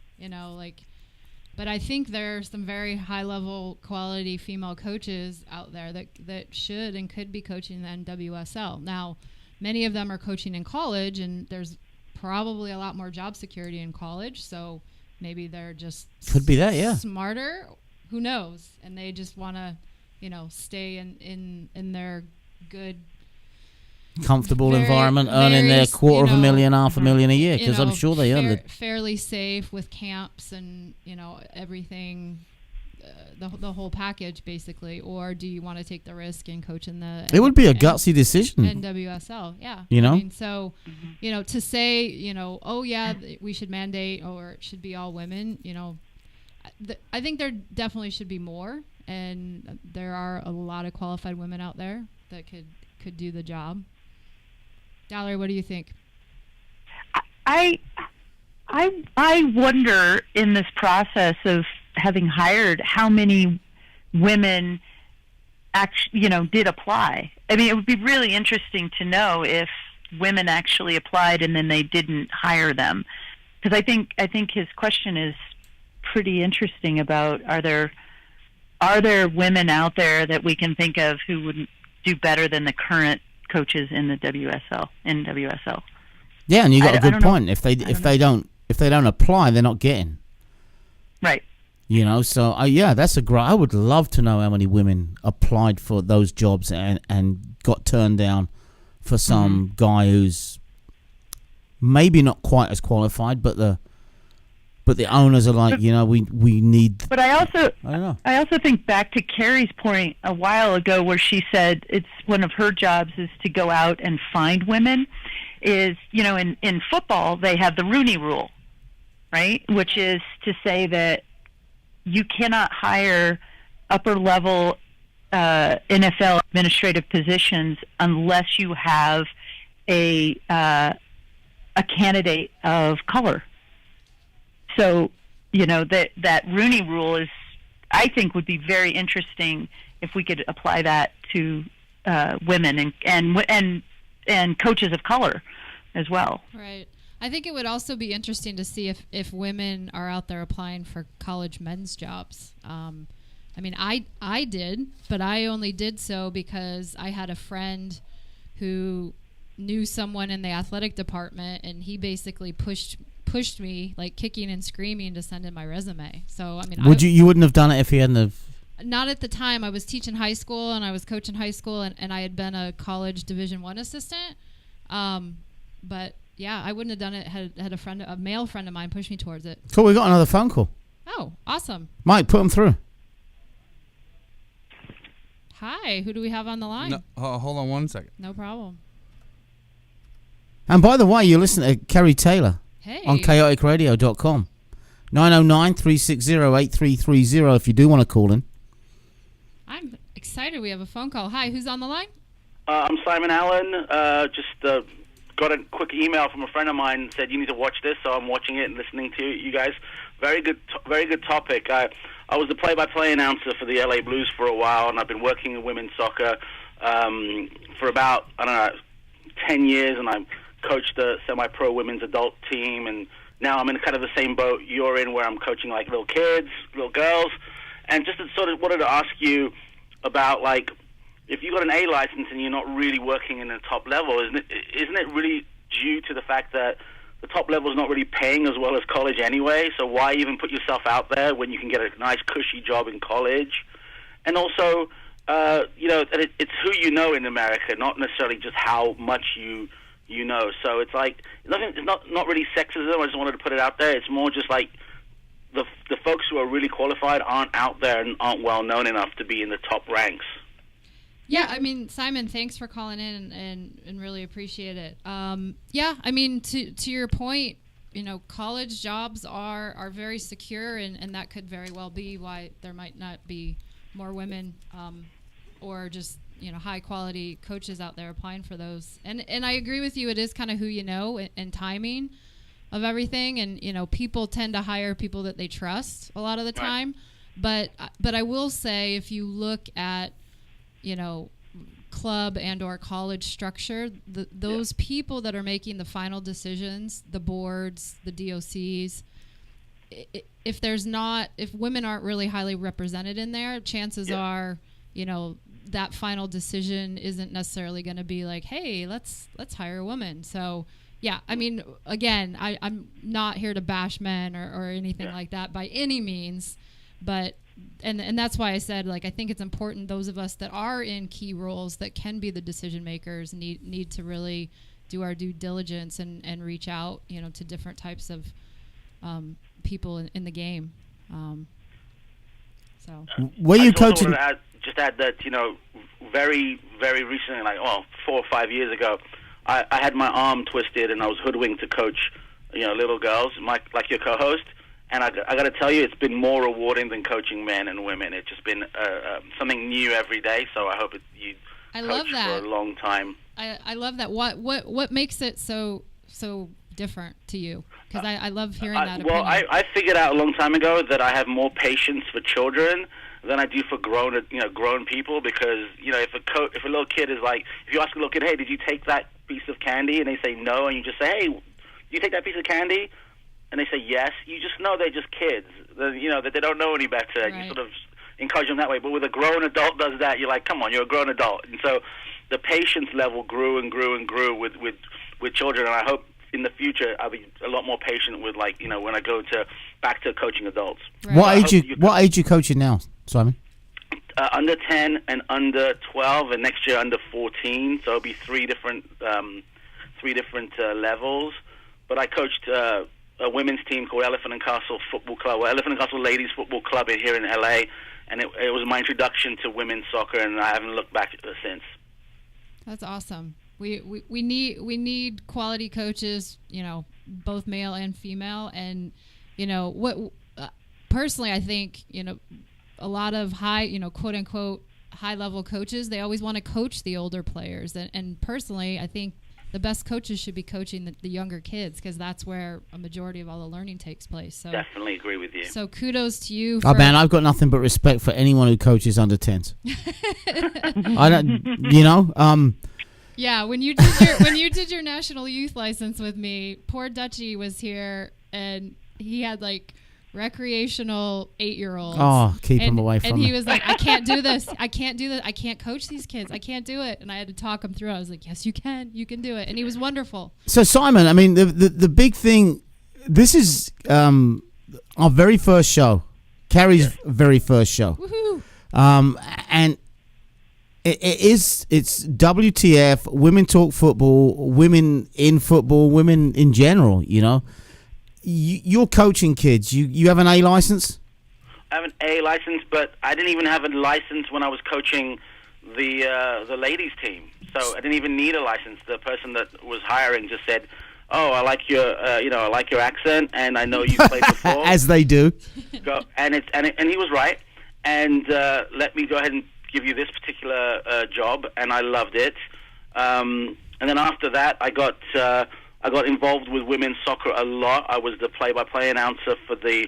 Speaker 2: but I think there are some very high level quality female coaches out there that should and could be coaching the NWSL. Now, many of them are coaching in college, and there's probably a lot more job security in college, so maybe they're just
Speaker 3: Could be that, yeah.
Speaker 2: smarter. Who knows? And they just want to, stay in their good,
Speaker 3: Comfortable
Speaker 2: very-
Speaker 3: environment, earning
Speaker 2: very,
Speaker 3: their quarter of a million, half a million a year,
Speaker 2: you
Speaker 3: because I'm
Speaker 2: know,
Speaker 3: sure they earn the.
Speaker 2: fairly safe with camps and everything, the whole package basically. Or do you want to take the risk and coach in the?
Speaker 3: It would be a gutsy decision.
Speaker 2: NWSL, yeah.
Speaker 3: You know?
Speaker 2: I mean, so, to say, oh yeah, we should mandate or it should be all women, I think there definitely should be more, and there are a lot of qualified women out there that could do the job. Dallery, what do you think?
Speaker 5: I wonder in this process of having hired how many women actually, did apply. I mean, it would be really interesting to know if women actually applied and then they didn't hire them, because I think his question is pretty interesting about are there women out there that we can think of who would do better than the current coaches in the NWSL.
Speaker 3: Yeah, and you got
Speaker 5: I
Speaker 3: a good
Speaker 5: don't know.
Speaker 3: point. If they don't apply, they're not getting.
Speaker 5: Right.
Speaker 3: So that's a great. I would love to know how many women applied for those jobs and got turned down for some guy who's maybe not quite as qualified, but the owners are like, we need.
Speaker 5: But I don't know. I also think back to Carrie's point a while ago where she said it's one of her jobs is to go out and find women. Is, in football, they have the Rooney Rule, right? Which is to say that you cannot hire upper-level NFL administrative positions unless you have a candidate of color. So, that Rooney Rule is, I think, would be very interesting if we could apply that to women and coaches of color as well.
Speaker 2: Right. I think it would also be interesting to see if women are out there applying for college men's jobs. I mean, I did, but I only did so because I had a friend who knew someone in the athletic department, and he basically pushed me like kicking and screaming to send in my resume. So I mean,
Speaker 3: you wouldn't have done it if he hadn't have?
Speaker 2: Not at the time. I was teaching high school and I was coaching high school, and I had been a college Division I assistant. But yeah, I wouldn't have done it had a male friend of mine push me towards it.
Speaker 3: Cool, we got another phone call.
Speaker 2: Oh, awesome.
Speaker 3: Mike, put him through.
Speaker 2: Hi, who do we have on the line?
Speaker 4: No, hold on one second.
Speaker 2: No problem.
Speaker 3: And by the way, you're listening to Kerry Taylor
Speaker 2: Hey.
Speaker 3: on chaoticradio.com. 909-360-8330 if you do want to call in.
Speaker 2: I'm excited we have a phone call. Hi, who's on the line?
Speaker 7: I'm Simon Allen. Just got a quick email from a friend of mine, said you need to watch this, so I'm watching it and listening to you guys. Very good topic. I was the play-by-play announcer for the LA Blues for a while, and I've been working in women's soccer for about, 10 years, and I coached the semi-pro women's adult team, and now I'm in kind of the same boat you're in, where I'm coaching like little kids, little girls, and just sort of wanted to ask you about, like, if you got an A license and you're not really working in the top level, isn't it really due to the fact that the top level is not really paying as well as college anyway? So why even put yourself out there when you can get a nice cushy job in college? And also, it's who you know in America, not necessarily just how much you know. So it's like it's not really sexism. I just wanted to put it out there. It's more just like the folks who are really qualified aren't out there and aren't well known enough to be in the top ranks.
Speaker 2: Yeah, I mean, Simon, thanks for calling in and really appreciate it. Yeah, I mean, to your point, college jobs are very secure, and that could very well be why there might not be more women or just high quality coaches out there applying for those. And I agree with you. It is kind of who you know and timing of everything. And people tend to hire people that they trust a lot of the time. But I will say, if you look at club and or college structure, those people that are making the final decisions, the boards, the DOCs, if women aren't really highly represented in there, chances are, that final decision isn't necessarily going to be like, hey, let's hire a woman. So yeah, I mean, again, I'm not here to bash men or anything like that by any means, but and that's why I said, like, I think it's important those of us that are in key roles that can be the decision makers need to really do our due diligence and reach out, to different types of people in the game. So
Speaker 3: were you coaching?
Speaker 7: Just add that, very, very recently, 4 or 5 years ago, I had my arm twisted and I was hoodwinked to coach, little girls, like your co-host. And I got to tell you, it's been more rewarding than coaching men and women. It's just been something new every day. So I hope you coach for a long time.
Speaker 2: I love that. What makes it so different to you? Because I love hearing that.
Speaker 7: Well, I figured out a long time ago that I have more patience for children than I do for grown people. Because if a little kid is like, if you ask a little kid, hey, did you take that piece of candy? And they say no, and you just say, hey, did you take that piece of candy? And they say yes, you just know they're just kids. That they don't know any better. Right. You sort of encourage them that way. But with a grown adult does that, you're like, come on, you're a grown adult. And so the patience level grew and grew and grew with children. And I hope in the future I'll be a lot more patient with, like, when I go back to coaching adults.
Speaker 3: Right. What age you coaching now, Simon?
Speaker 7: Under 10 and under 12, and next year under 14. So it'll be three different levels. But I coached a women's team called Elephant and Castle Football Club, or Elephant and Castle Ladies Football Club here in LA, and it was my introduction to women's soccer, and I haven't looked back since. That's
Speaker 2: awesome. We need quality coaches, both male and female, and personally I think a lot of high, quote unquote high level coaches, they always want to coach the older players, and personally I think the best coaches should be coaching the younger kids, because that's where a majority of all the learning takes place. So
Speaker 7: definitely agree with you.
Speaker 2: So kudos to you.
Speaker 3: Oh man, I've got nothing but respect for anyone who coaches under 10s. I don't,
Speaker 2: Yeah, when you did your national youth license with me, poor Dutchie was here, and he had like recreational 8-year-olds.
Speaker 3: Oh, keep him away from
Speaker 2: And he
Speaker 3: it.
Speaker 2: was like, I can't do this. I can't do this. I can't coach these kids. I can't do it. And I had to talk him through. I was like, yes, you can. You can do it. And he was wonderful.
Speaker 3: So, Simon, I mean, the big thing, this is our very first show, Carrie's very first show.
Speaker 2: Woohoo.
Speaker 3: And it's WTF, Women Talk Football, women in football, women in general, you know. You're coaching kids. You have an A license?
Speaker 7: I have an A license, but I didn't even have a license when I was coaching the ladies team. So I didn't even need a license. The person that was hiring just said, "Oh, I like your I like your accent, and I know you played before."
Speaker 3: As they do.
Speaker 7: Go, and he was right. And let me go ahead and give you this particular job, and I loved it. And then after that, I got involved with women's soccer a lot. I was the play-by-play announcer for the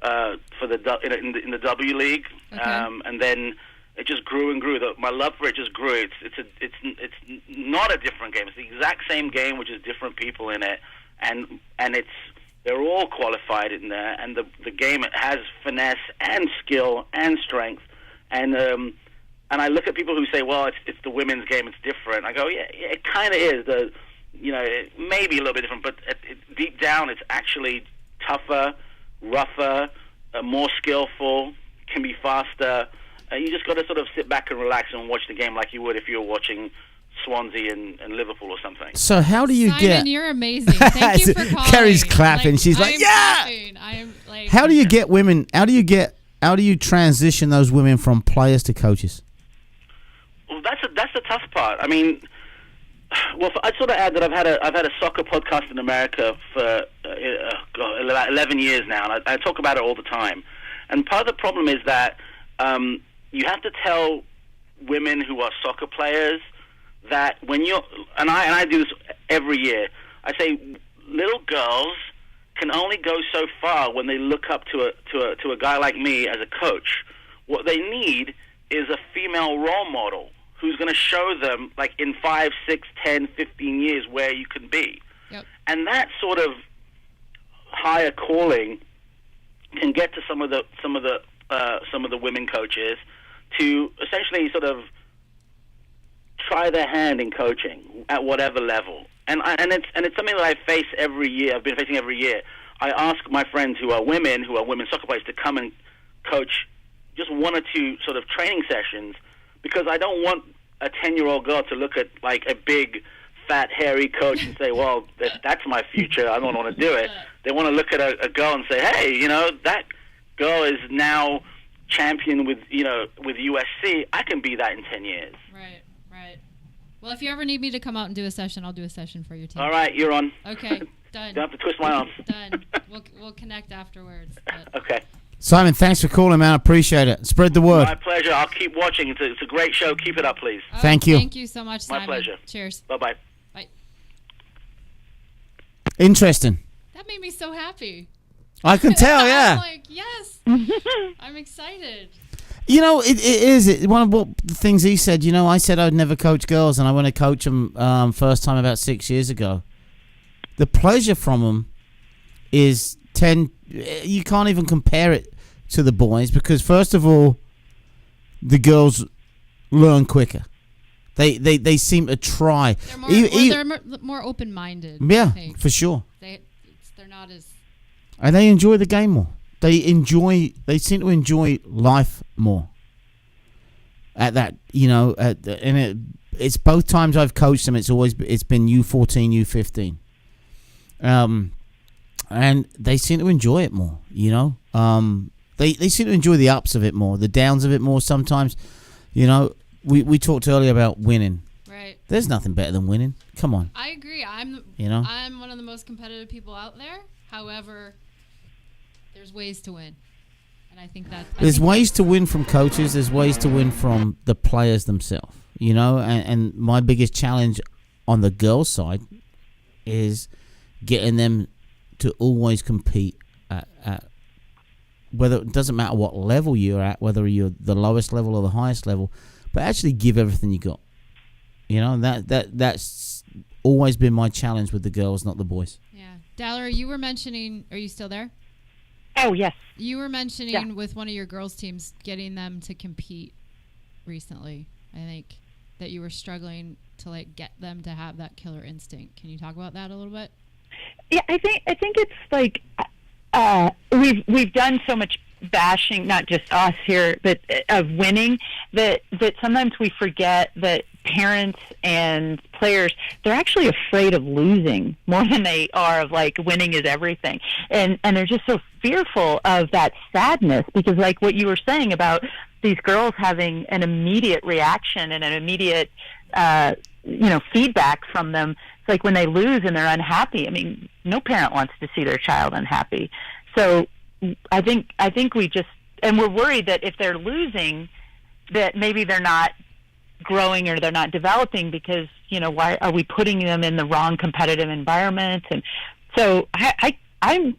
Speaker 7: in the W League,
Speaker 2: Okay.
Speaker 7: and then it just grew and grew. My love for it just grew. It's not a different game. It's the exact same game, which is different people in it, and they're all qualified in there. And the game, it has finesse and skill and strength, and I look at people who say, well, it's the women's game, it's different. I go, yeah, it kind of is. It may be a little bit different, but deep down, it's actually tougher, rougher, more skillful, can be faster. You just got to sort of sit back and relax and watch the game like you would if you were watching Swansea and Liverpool or something.
Speaker 3: So how do you
Speaker 2: Simon, you're amazing. Thank you for calling.
Speaker 3: Carrie's clapping. She's like,
Speaker 2: I'm
Speaker 3: yeah!
Speaker 2: clapping. I am like...
Speaker 3: How do you get women, how do you transition those women from players to coaches?
Speaker 7: Well, that's the tough part. I mean, I'd sort of add that I've had a soccer podcast in America for about 11 years now, and I talk about it all the time. And part of the problem is that you have to tell women who are soccer players that when you're, and I do this every year, I say little girls can only go so far when they look up to a guy like me as a coach. What they need is a female role model who's going to show them, like, in 5, 6, 10, 15 years where you can be.
Speaker 2: Yep.
Speaker 7: And that sort of higher calling can get to some of the women coaches to essentially sort of try their hand in coaching at whatever level. And it's something that I face every year. I've been facing every year. I ask my friends who are women soccer players, to come and coach just 1 or 2 sort of training sessions, because I don't want a 10-year-old girl to look at like a big, fat, hairy coach and say, well, that's my future, I don't want to do it. They want to look at a girl and say, hey, that girl is now champion with USC. I can be that in 10 years.
Speaker 2: Right. Well, if you ever need me to come out and do a session, I'll do a session for your team.
Speaker 7: All right, you're on.
Speaker 2: Okay, done.
Speaker 7: Don't have to twist my arm.
Speaker 2: Done. We'll connect afterwards. But.
Speaker 7: Okay.
Speaker 3: Simon, thanks for calling, man. I appreciate it. Spread the word.
Speaker 7: My pleasure. I'll keep watching. It's a great show. Keep it up, please.
Speaker 2: Oh,
Speaker 3: Thank you.
Speaker 2: Thank you so much, Simon.
Speaker 7: My pleasure.
Speaker 2: Cheers.
Speaker 7: Bye-bye.
Speaker 2: Bye.
Speaker 3: Interesting.
Speaker 2: That made me so happy.
Speaker 3: I can tell, yeah.
Speaker 2: I'm like, yes. I'm excited.
Speaker 3: You know, it is. One of the things he said, I said I'd never coach girls, and I went to coach them first time about 6 years ago. The pleasure from them is 10. You can't even compare it to the boys, because, first of all, the girls learn quicker. They seem to try.
Speaker 2: They're more open-minded.
Speaker 3: Yeah,
Speaker 2: I think.
Speaker 3: for sure.
Speaker 2: They're not as...
Speaker 3: And they enjoy the game more. They seem to enjoy life more. At that, it's both times I've coached them. It's been U14, U15, and they seem to enjoy it more. They seem to enjoy the ups of it more, the downs of it more. Sometimes, we talked earlier about winning.
Speaker 2: Right.
Speaker 3: There's nothing better than winning. Come on.
Speaker 2: I agree. I'm one of the most competitive people out there. However, there's ways to win. And I think that...
Speaker 3: There's ways to win from coaches. There's ways to win from the players themselves. And my biggest challenge on the girls' side is getting them to always compete at whether it doesn't matter what level you're at, whether you're the lowest level or the highest level, but actually give everything you got. And that's always been my challenge with the girls, not the boys.
Speaker 2: Yeah. Dallar, you were mentioning... Are you still there?
Speaker 5: Oh, yes.
Speaker 2: You were mentioning
Speaker 5: Yeah.
Speaker 2: with one of your girls' teams getting them to compete recently. I think that you were struggling to like get them to have that killer instinct. Can you talk about that a little bit?
Speaker 5: Yeah, I think it's like we've done so much bashing, not just us here, but of winning, that sometimes we forget that parents and players, they're actually afraid of losing more than they are of like winning is everything, and they're just so fearful of that sadness, because like what you were saying about these girls having an immediate reaction and an immediate feedback from them. It's like when they lose and they're unhappy. I mean, no parent wants to see their child unhappy. So I think we just, and we're worried that if they're losing, that maybe they're not growing or they're not developing, because why are we putting them in the wrong competitive environment? And so I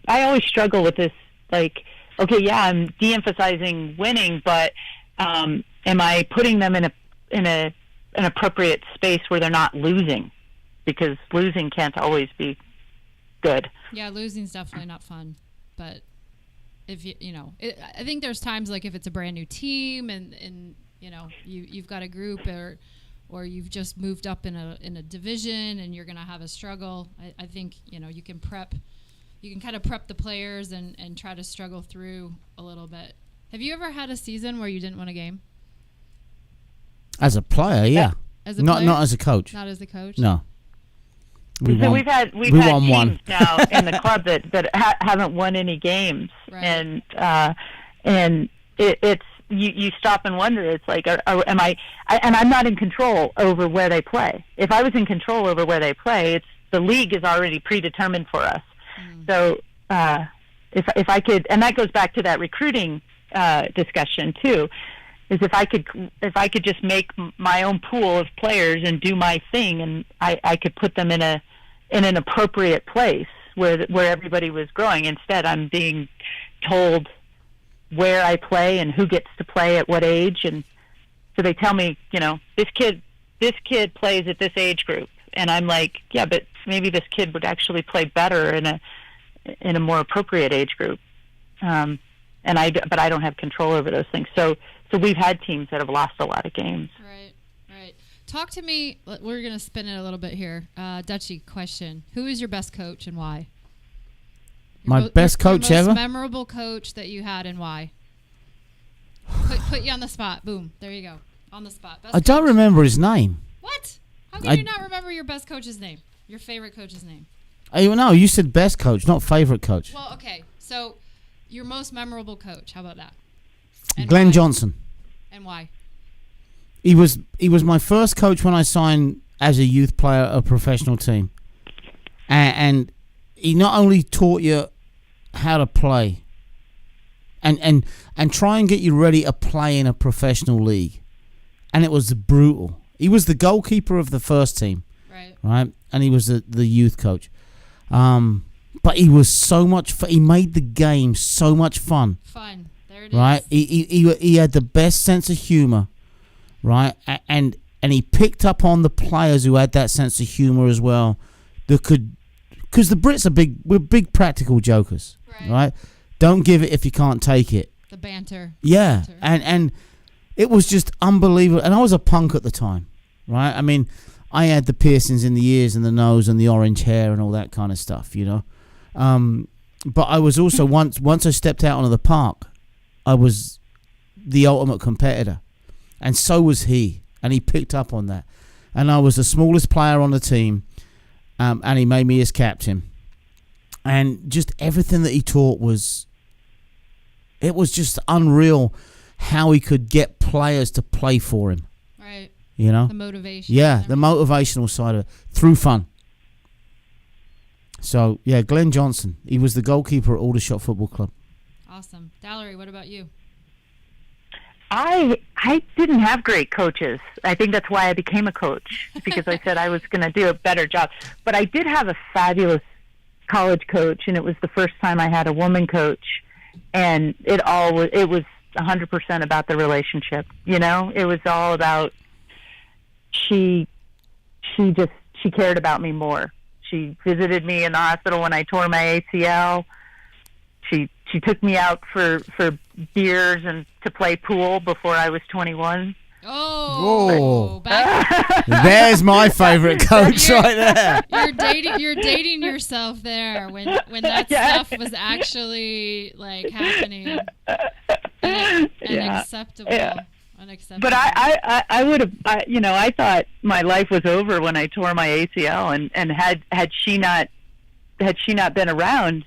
Speaker 5: always struggle with this, like, okay, yeah, I'm de-emphasizing winning, but am I putting them in an appropriate space where they're not losing? Because losing can't always be good.
Speaker 2: Yeah, losing's definitely not fun, but if I think there's times like if it's a brand new team and you've got a group or you've just moved up in a division and you're going to have a struggle. I think you can kind of prep the players and try to struggle through a little bit. Have you ever had a season where you didn't win a game?
Speaker 3: As a player, yeah.
Speaker 2: As a
Speaker 3: not
Speaker 2: player?
Speaker 3: Not as a coach.
Speaker 2: Not as a coach.
Speaker 3: No.
Speaker 5: We've had
Speaker 3: won
Speaker 5: teams
Speaker 3: one
Speaker 5: now in the club that haven't won any games,
Speaker 2: right.
Speaker 5: and it's you stop and wonder. It's like, am I? And I'm not in control over where they play. If I was in control over where they play, the league is already predetermined for us. So if I could, and that goes back to that recruiting discussion too, is if I could just make my own pool of players and do my thing, and I could put them in an appropriate place where everybody was growing. Instead, I'm being told where I play and who gets to play at what age, and so they tell me, this kid plays at this age group, and I'm like, yeah, but maybe this kid would actually play better in a more appropriate age group. But I don't have control over those things. So we've had teams that have lost a lot of games.
Speaker 2: Right. Talk to me. We're going to spin it a little bit here. Dutchie, question. Who is your best coach and why?
Speaker 3: My best coach
Speaker 2: your
Speaker 3: ever?
Speaker 2: most memorable coach that you had and why? Put you on the spot. Boom. There you go. On the spot. Best
Speaker 3: I don't
Speaker 2: coach.
Speaker 3: remember his name.
Speaker 2: What? How can you not remember your best coach's name? Your favorite coach's name?
Speaker 3: No, you said best coach, not favorite coach.
Speaker 2: Well, okay. So your most memorable coach. How about that? And
Speaker 3: Glenn
Speaker 2: why?
Speaker 3: Johnson.
Speaker 2: And why?
Speaker 3: He was my first coach when I signed as a youth player at a professional team, and he not only taught you how to play, and try and get you ready to play in a professional league, and it was brutal. He was the goalkeeper of the first team, right, and he was the youth coach, but he was so much. He made the game so much fun. There it is. Right, he had the best sense of humor. Right, and he picked up on the players who had that sense of humor as well. Because the Brits we're big practical jokers, right? Don't give it if you can't take it.
Speaker 2: The banter.
Speaker 3: Yeah, and it was just unbelievable. And I was a punk at the time, right? I mean, I had the piercings in the ears and the nose and the orange hair and all that kind of stuff, But I was also once I stepped out onto the park, I was the ultimate competitor. And so was he, and he picked up on that. And I was the smallest player on the team, and he made me his captain. And just everything that he taught it was just unreal how he could get players to play for him.
Speaker 2: Right.
Speaker 3: The
Speaker 2: motivation.
Speaker 3: Yeah, the motivational side of it, through fun. So, yeah, Glenn Johnson. He was the goalkeeper at Aldershot Football Club.
Speaker 2: Awesome. Valerie, what about you?
Speaker 5: I didn't have great coaches. I think that's why I became a coach, because I said I was going to do a better job. But I did have a fabulous college coach, and it was the first time I had a woman coach, and it was 100% about the relationship. It was all about she cared about me more. She visited me in the hospital when I tore my ACL. She she took me out for beers and to play pool before I was 21.
Speaker 2: Oh, back,
Speaker 3: There's my favorite coach right there.
Speaker 2: you're dating yourself there when that stuff was actually like happening and acceptable.
Speaker 5: Yeah.
Speaker 2: Unacceptable.
Speaker 5: But I would have, I thought my life was over when I tore my ACL, and had she not been around,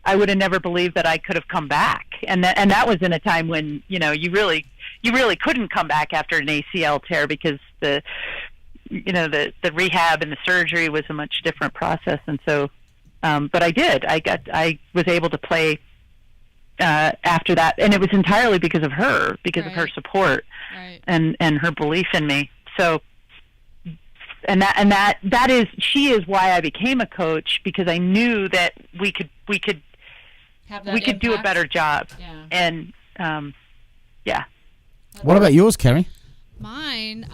Speaker 5: I would have never believed that I could have come back. And that was in a time when, you really couldn't come back after an ACL tear, because the rehab and the surgery was a much different process. And so, but I was able to play after that, and it was entirely because of her, of her support and her belief in me. So, she is why I became a coach, because I knew that we could do a better job.
Speaker 2: Yeah.
Speaker 5: And yeah.
Speaker 3: What about yours, Kerry?
Speaker 2: Mine,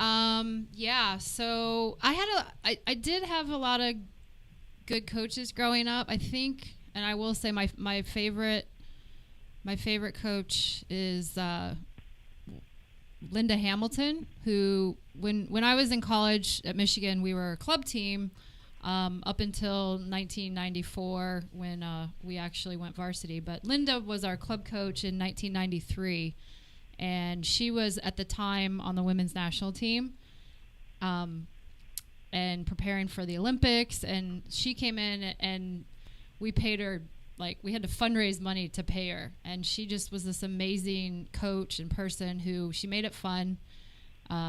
Speaker 2: so I did have a lot of good coaches growing up, I think, and I will say my favorite coach is Linda Hamilton, who when I was in college at Michigan, we were a club team up until 1994 when we actually went varsity. But Linda was our club coach in 1993, and she was at the time on the women's national team and preparing for the Olympics. And she came in and we paid her, like, we had to fundraise money to pay her. And she just was this amazing coach and person who, she made it fun.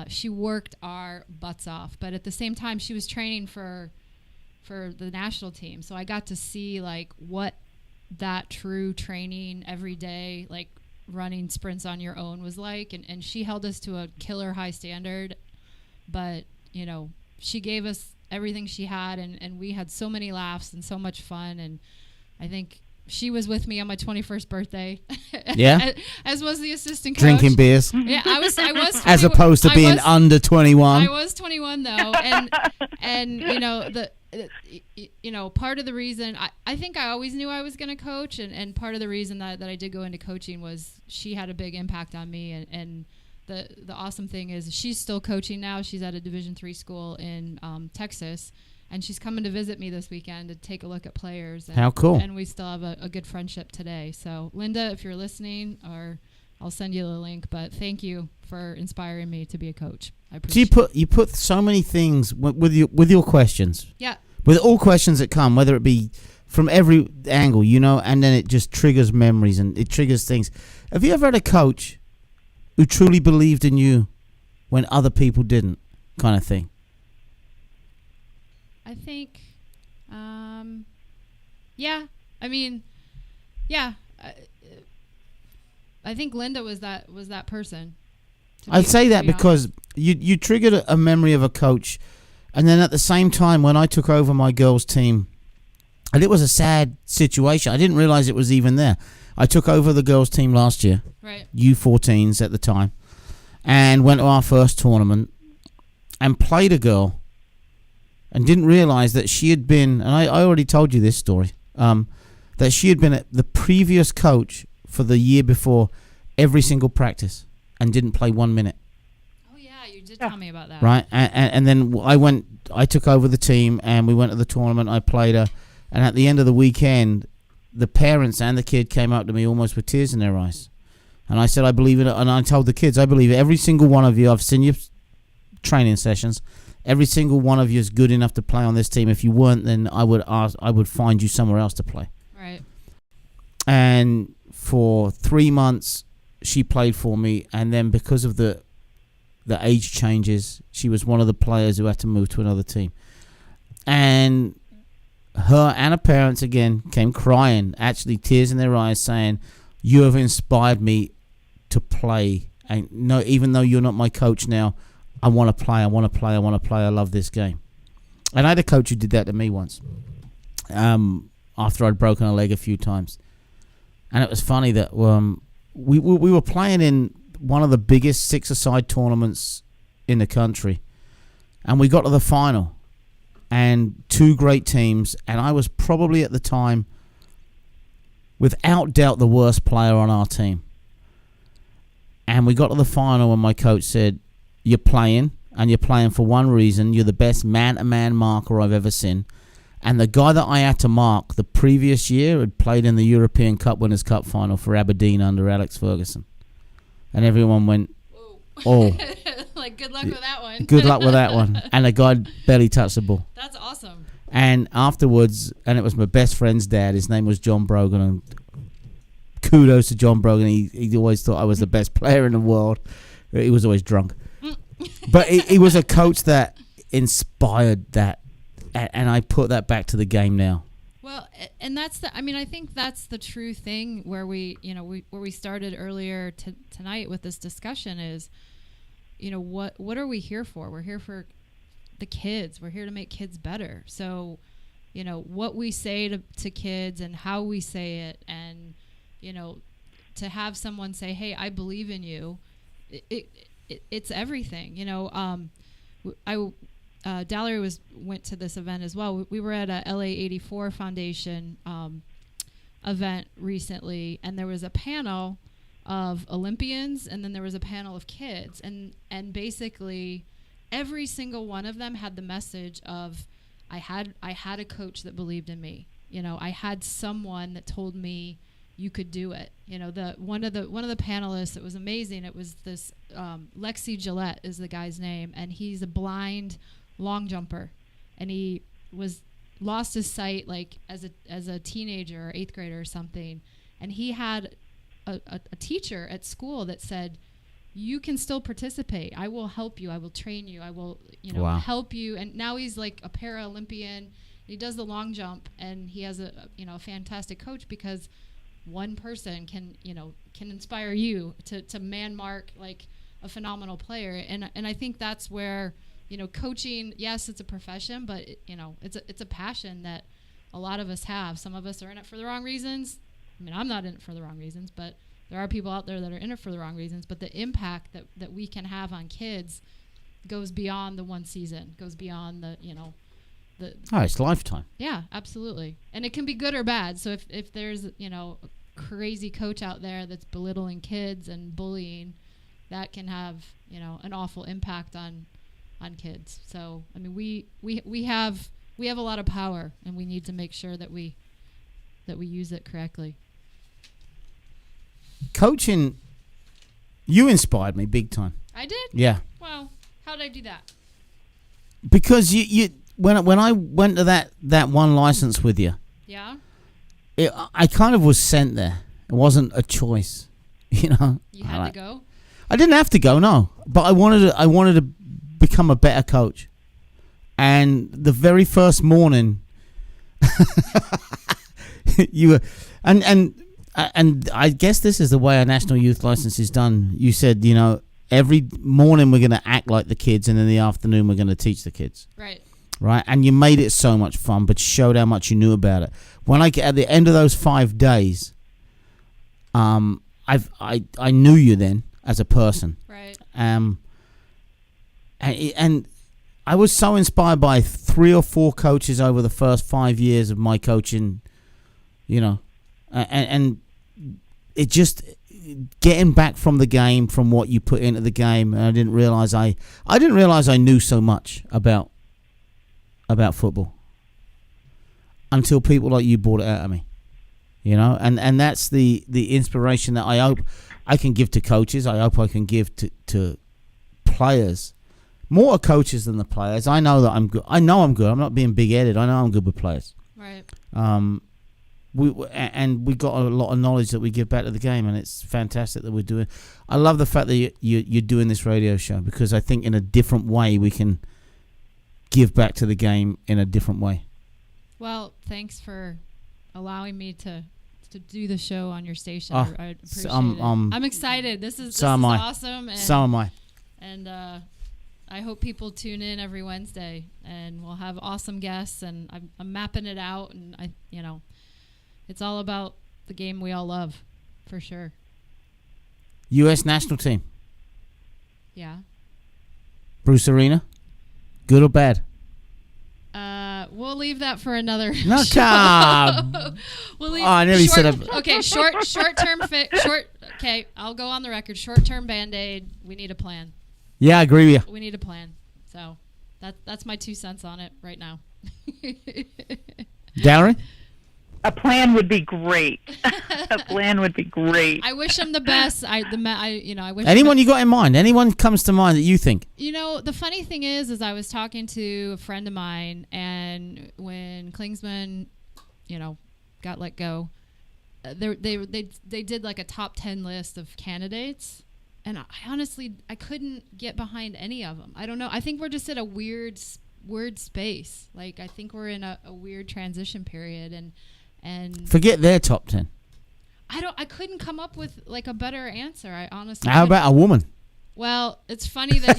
Speaker 2: She worked our butts off. But at the same time, she was training for the national team. So I got to see, like, what that true training every day, like running sprints on your own, was like. And she held us to a killer high standard. But, she gave us everything she had. And we had so many laughs and so much fun. And I think she was with me on my 21st birthday.
Speaker 3: Yeah.
Speaker 2: as was the assistant coach.
Speaker 3: Drinking beers.
Speaker 2: Yeah, I was
Speaker 3: as opposed to being under 21.
Speaker 2: I was 21 though. And part of the reason I think I always knew I was going to coach, and part of the reason that I did go into coaching was she had a big impact on me, and the awesome thing is she's still coaching now. She's at a Division III school in Texas. And she's coming to visit me this weekend to take a look at players. And,
Speaker 3: how cool.
Speaker 2: And we still have a good friendship today. So, Linda, if you're listening, or I'll send you the link. But thank you for inspiring me to be a coach. I appreciate
Speaker 3: So you put so many things with your questions.
Speaker 2: Yeah.
Speaker 3: With all questions that come, whether it be from every angle, and then it just triggers memories and it triggers things. Have you ever had a coach who truly believed in you when other people didn't, kind of thing?
Speaker 2: I think, yeah. I mean, yeah. I think Linda was that person.
Speaker 3: I'd say that because you triggered a memory of a coach, and then at the same time when I took over my girls' team, and it was a sad situation. I didn't realize it was even there. I took over the girls' team last year,
Speaker 2: right?
Speaker 3: U14s at the time, and went to our first tournament and played a girl. And didn't realize that she had been, and I already told you this story, that she had been the previous coach for the year before every single practice and didn't play 1 minute.
Speaker 2: Oh, yeah, you did tell me about that.
Speaker 3: Right, and then I took over the team and we went to the tournament, I played her, and at the end of the weekend, the parents and the kid came up to me almost with tears in their eyes. And I said, I believe in it, and I told the kids, I believe every single one of you, I've seen your training sessions, every single one of you is good enough to play on this team. If you weren't, then I would find you somewhere else to play.
Speaker 2: Right.
Speaker 3: And for 3 months, she played for me. And then because of the age changes, she was one of the players who had to move to another team. And her and her parents, again, came crying, actually tears in their eyes, saying, you have inspired me to play. And no, even though you're not my coach now, I want to play. I love this game. And I had a coach who did that to me once after I'd broken a leg a few times. And it was funny that we were playing in one of the biggest six-a-side tournaments in the country. And we got to the final. And two great teams. And I was probably at the time without doubt the worst player on our team. And we got to the final and my coach said, you're playing, and you're playing for one reason. You're the best man-to-man marker I've ever seen. And the guy that I had to mark the previous year had played in the European Cup Winners' Cup final for Aberdeen under Alex Ferguson. And everyone went, oh.
Speaker 2: Like, good luck with that one.
Speaker 3: Good luck with that one. And the guy barely touched the ball.
Speaker 2: That's awesome.
Speaker 3: And afterwards, and it was my best friend's dad. His name was John Brogan. And kudos to John Brogan. He always thought I was the best player in the world. He was always drunk. But he was a coach that inspired that. And I put that back to the game now.
Speaker 2: Well, and I think that's the true thing where where we started earlier tonight with this discussion is, what are we here for? We're here for the kids. We're here to make kids better. So, what we say to kids and how we say it, and, to have someone say, hey, I believe in you, it's everything. Dallery went to this event as well. We were at a LA 84 Foundation event recently, and there was a panel of Olympians, and then there was a panel of kids, and basically every single one of them had the message of, I had a coach that believed in me. I had someone that told me you could do it. One of the panelists, it was amazing. It was this Lexi Gillette is the guy's name, and he's a blind long jumper, and he lost his sight like as a teenager or 8th grader or something, and he had a teacher at school that said, you can still participate. I will help you. I will train you. I will
Speaker 3: Wow.
Speaker 2: help you. And now he's like a para-Olympian. He does the long jump, and he has a fantastic coach, because one person can inspire you to man mark like a phenomenal player. And I think that's where coaching, yes, it's a profession, but it's a passion that a lot of us have. Some of us are in it for the wrong reasons. I mean, I'm not in it for the wrong reasons, but there are people out there that are in it for the wrong reasons. But the impact that we can have on kids goes beyond the one season, goes beyond the
Speaker 3: It's lifetime.
Speaker 2: yeah, absolutely. And it can be good or bad. So if there's a crazy coach out there that's belittling kids and bullying, that can have an awful impact on kids. So I mean, we have a lot of power, and we need to make sure that we use it correctly.
Speaker 3: Coaching, you inspired me big time.
Speaker 2: I did?
Speaker 3: Yeah.
Speaker 2: Well, how did I do that?
Speaker 3: Because you when I went to that one license with you,
Speaker 2: Yeah.
Speaker 3: I kind of was sent there. It wasn't a choice,
Speaker 2: You had to go?
Speaker 3: I didn't have to go, no, but I wanted to become a better coach. And the very first morning, you were, and I guess this is the way our national youth license is done. You said, every morning we're going to act like the kids, and in the afternoon we're going to teach the kids.
Speaker 2: Right.
Speaker 3: Right, and you made it so much fun, but showed how much you knew about it. When I get at the end of those 5 days, I knew you then as a person.
Speaker 2: Right.
Speaker 3: And I was so inspired by 3 or 4 coaches over the first 5 years of my coaching, and it just getting back from the game, from what you put into the game. And I didn't realize I knew so much about football until people like you brought it out of me, and that's the inspiration that I hope I can give to coaches. I hope I can give to players. More coaches than the players. I know that I'm good. I'm good. I'm not being big-headed. I know I'm good with players.
Speaker 2: Right.
Speaker 3: We got a lot of knowledge that we give back to the game, and it's fantastic that we're doing. I love the fact that you're doing this radio show, because I think in a different way we can give back to the game in a different way.
Speaker 2: Well, thanks for allowing me to do the show on your station.
Speaker 3: Oh,
Speaker 2: I appreciate
Speaker 3: so
Speaker 2: it. I'm excited. This is awesome. And,
Speaker 3: so am I.
Speaker 2: And I hope people tune in every Wednesday, and we'll have awesome guests. And I'm mapping it out, and it's all about the game we all love, for sure.
Speaker 3: U.S. national team.
Speaker 2: Yeah.
Speaker 3: Bruce Arena. Good or bad?
Speaker 2: we'll leave that for another.
Speaker 3: No,
Speaker 2: show.
Speaker 3: come.
Speaker 2: We'll leave.
Speaker 3: Oh, I nearly said
Speaker 2: Okay, short term short. Okay, I'll go on the record. Short term Band-Aid. We need a plan.
Speaker 3: Yeah, I agree with you.
Speaker 2: We need a plan. So that's my 2 cents on it right now.
Speaker 3: Darren?
Speaker 5: A plan would be great. A plan would be great.
Speaker 2: I wish him the best. I wish
Speaker 3: Anyone you got in mind? Anyone comes to mind that you think?
Speaker 2: The funny thing is I was talking to a friend of mine, and when Klingsman, got let go, they did like a top 10 list of candidates, and I honestly couldn't get behind any of them. I don't know. I think we're just at a weird space. Like, I think we're in a weird transition period, and
Speaker 3: Forget their top 10.
Speaker 2: I couldn't come up with like a better answer. I honestly.
Speaker 3: How about a woman?
Speaker 2: Well, it's funny that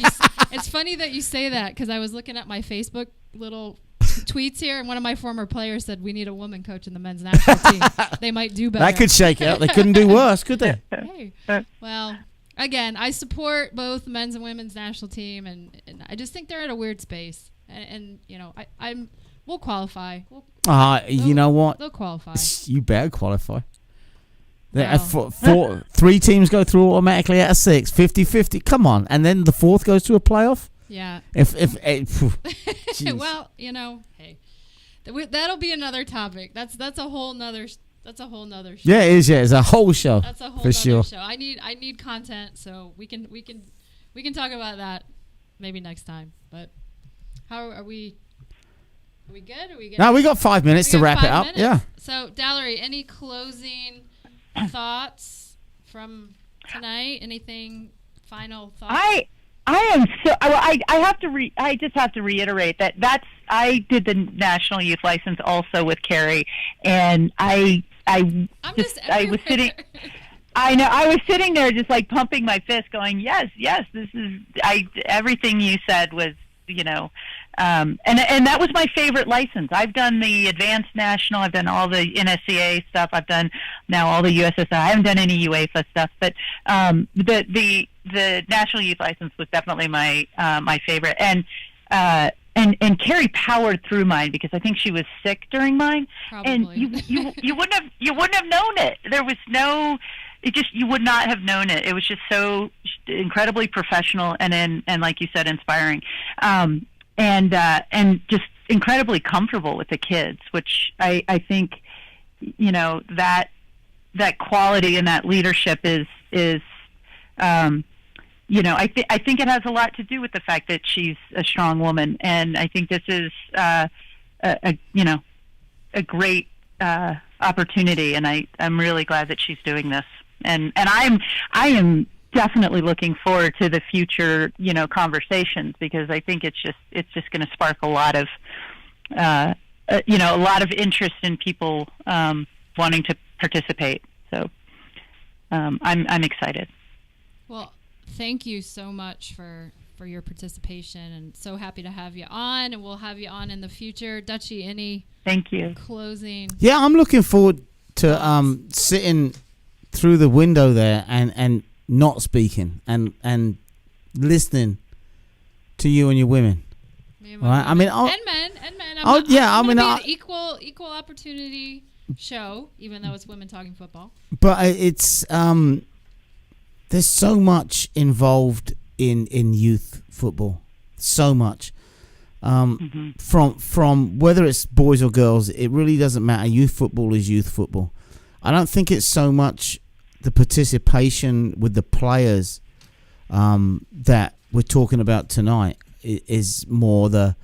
Speaker 2: you say that, because I was looking at my Facebook little tweets here, and one of my former players said we need a woman coach in the men's national team. They might do better.
Speaker 3: That could shake out. They couldn't do worse, could they?
Speaker 2: Hey, well, again, I support both men's and women's national team, and I just think they're at a weird space, and we'll qualify.
Speaker 3: You know what?
Speaker 2: They'll qualify.
Speaker 3: You better qualify.
Speaker 2: Well.
Speaker 3: 3 teams go through automatically out of 6, 50-50. Come on, and then the 4th goes to a playoff.
Speaker 2: Yeah.
Speaker 3: Well,
Speaker 2: hey, that'll be another topic. That's a whole nother. That's a whole nother show.
Speaker 3: Yeah, it is. Yeah, it's a whole show.
Speaker 2: That's a whole
Speaker 3: for
Speaker 2: nother
Speaker 3: sure.
Speaker 2: show. I need content, so we can talk about that maybe next time. But how are we? Are we good? Are we good?
Speaker 3: No, we got 5 minutes to wrap it up.
Speaker 2: Minutes.
Speaker 3: Yeah.
Speaker 2: So, Dallery, any closing thoughts from tonight? Anything? Final thoughts?
Speaker 5: I am so. I have to. I just have to reiterate that I did the national youth license also with Carrie, and I was sitting. I know. I was sitting there just like pumping my fist, going, "Yes, this is." Everything you said was, and that was my favorite license. I've done the advanced national. I've done all the NSCA stuff. I've done now all the USSI. I haven't done any UEFA stuff, but the national youth license was definitely my favorite. And Carrie powered through mine because I think she was sick during mine.
Speaker 2: Probably.
Speaker 5: And you wouldn't have known it. There was no. You would not have known it. It was just so incredibly professional and like you said, inspiring, and just incredibly comfortable with the kids, which I think, that quality and that leadership is I think it has a lot to do with the fact that she's a strong woman, and I think this is a great opportunity, and I'm really glad that she's doing this. And I am definitely looking forward to the future, conversations, because I think it's just going to spark a lot of, a lot of interest in people wanting to participate. So I'm excited.
Speaker 2: Well, thank you so much for your participation, and so happy to have you on, and we'll have you on in the future. Dutchie, any
Speaker 5: thank you
Speaker 2: closing?
Speaker 3: Yeah, I'm looking forward to sitting through the window there and not speaking and listening to you and your women. Right? I mean,
Speaker 2: and men. An equal opportunity show, even though it's women talking football.
Speaker 3: But it's there's so much involved in youth football, so much. From whether it's boys or girls, it really doesn't matter. Youth football is youth football. I don't think it's so much the participation with the players that we're talking about tonight. It is more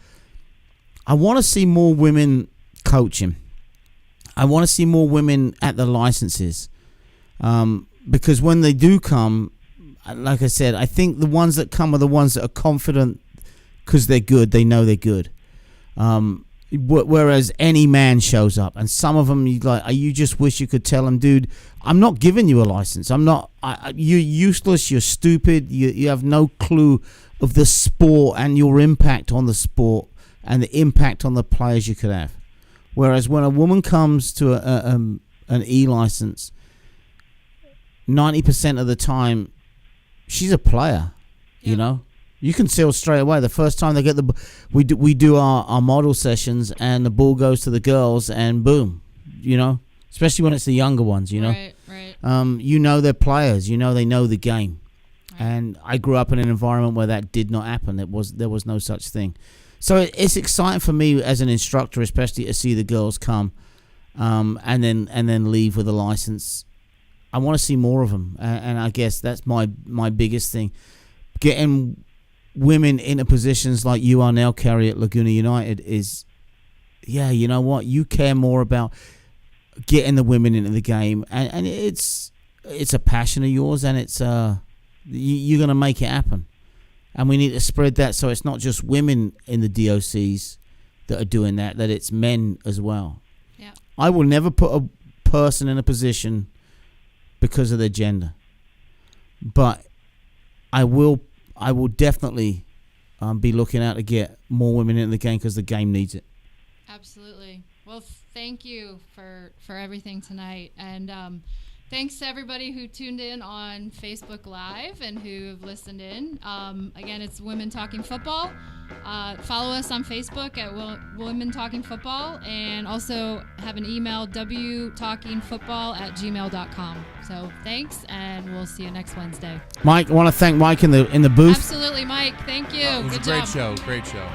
Speaker 3: I want to see more women coaching. I want to see more women at the licenses, because when they do come, like I said, I think the ones that come are the ones that are confident because they're good. They know they're good. Whereas any man shows up, and some of them you just wish you could tell them, dude, I'm not giving you a license. I'm not. You're useless. You're stupid. You have no clue of the sport and your impact on the sport and the impact on the players you could have. Whereas when a woman comes to an E-license, 90% of the time, she's a player, you know? You can tell straight away. The first time they get we do our model sessions, and the ball goes to the girls, and boom, especially when it's the younger ones,
Speaker 2: Right.
Speaker 3: you know they're players. You know they know the game.
Speaker 2: Right.
Speaker 3: And I grew up in an environment where that did not happen. There was no such thing. So it's exciting for me as an instructor, especially to see the girls come, and then leave with a license. I want to see more of them, and I guess that's my biggest thing. Getting women into positions like you are now, Kerry, at Laguna United is, you know what? You care more about getting the women into the game, and it's a passion of yours, and it's you're gonna make it happen, and we need to spread that so it's not just women in the DOCs that are doing that it's men as well.
Speaker 2: Yeah.
Speaker 3: I will never put a person in a position because of their gender, but I will definitely be looking out to get more women in the game because the game needs it.
Speaker 2: Absolutely. Well, thank you for everything tonight, and thanks to everybody who tuned in on Facebook Live and who have listened in. Again, it's Women Talking Football. Follow us on Facebook at Women Talking Football, and also have an email, wtalkingfootball@gmail.com. So thanks, and we'll see you next Wednesday.
Speaker 3: Mike, I want to thank Mike in the booth.
Speaker 2: Absolutely, Mike. Thank you.
Speaker 4: It was
Speaker 2: Good
Speaker 4: a great
Speaker 2: job.
Speaker 4: show. Great show.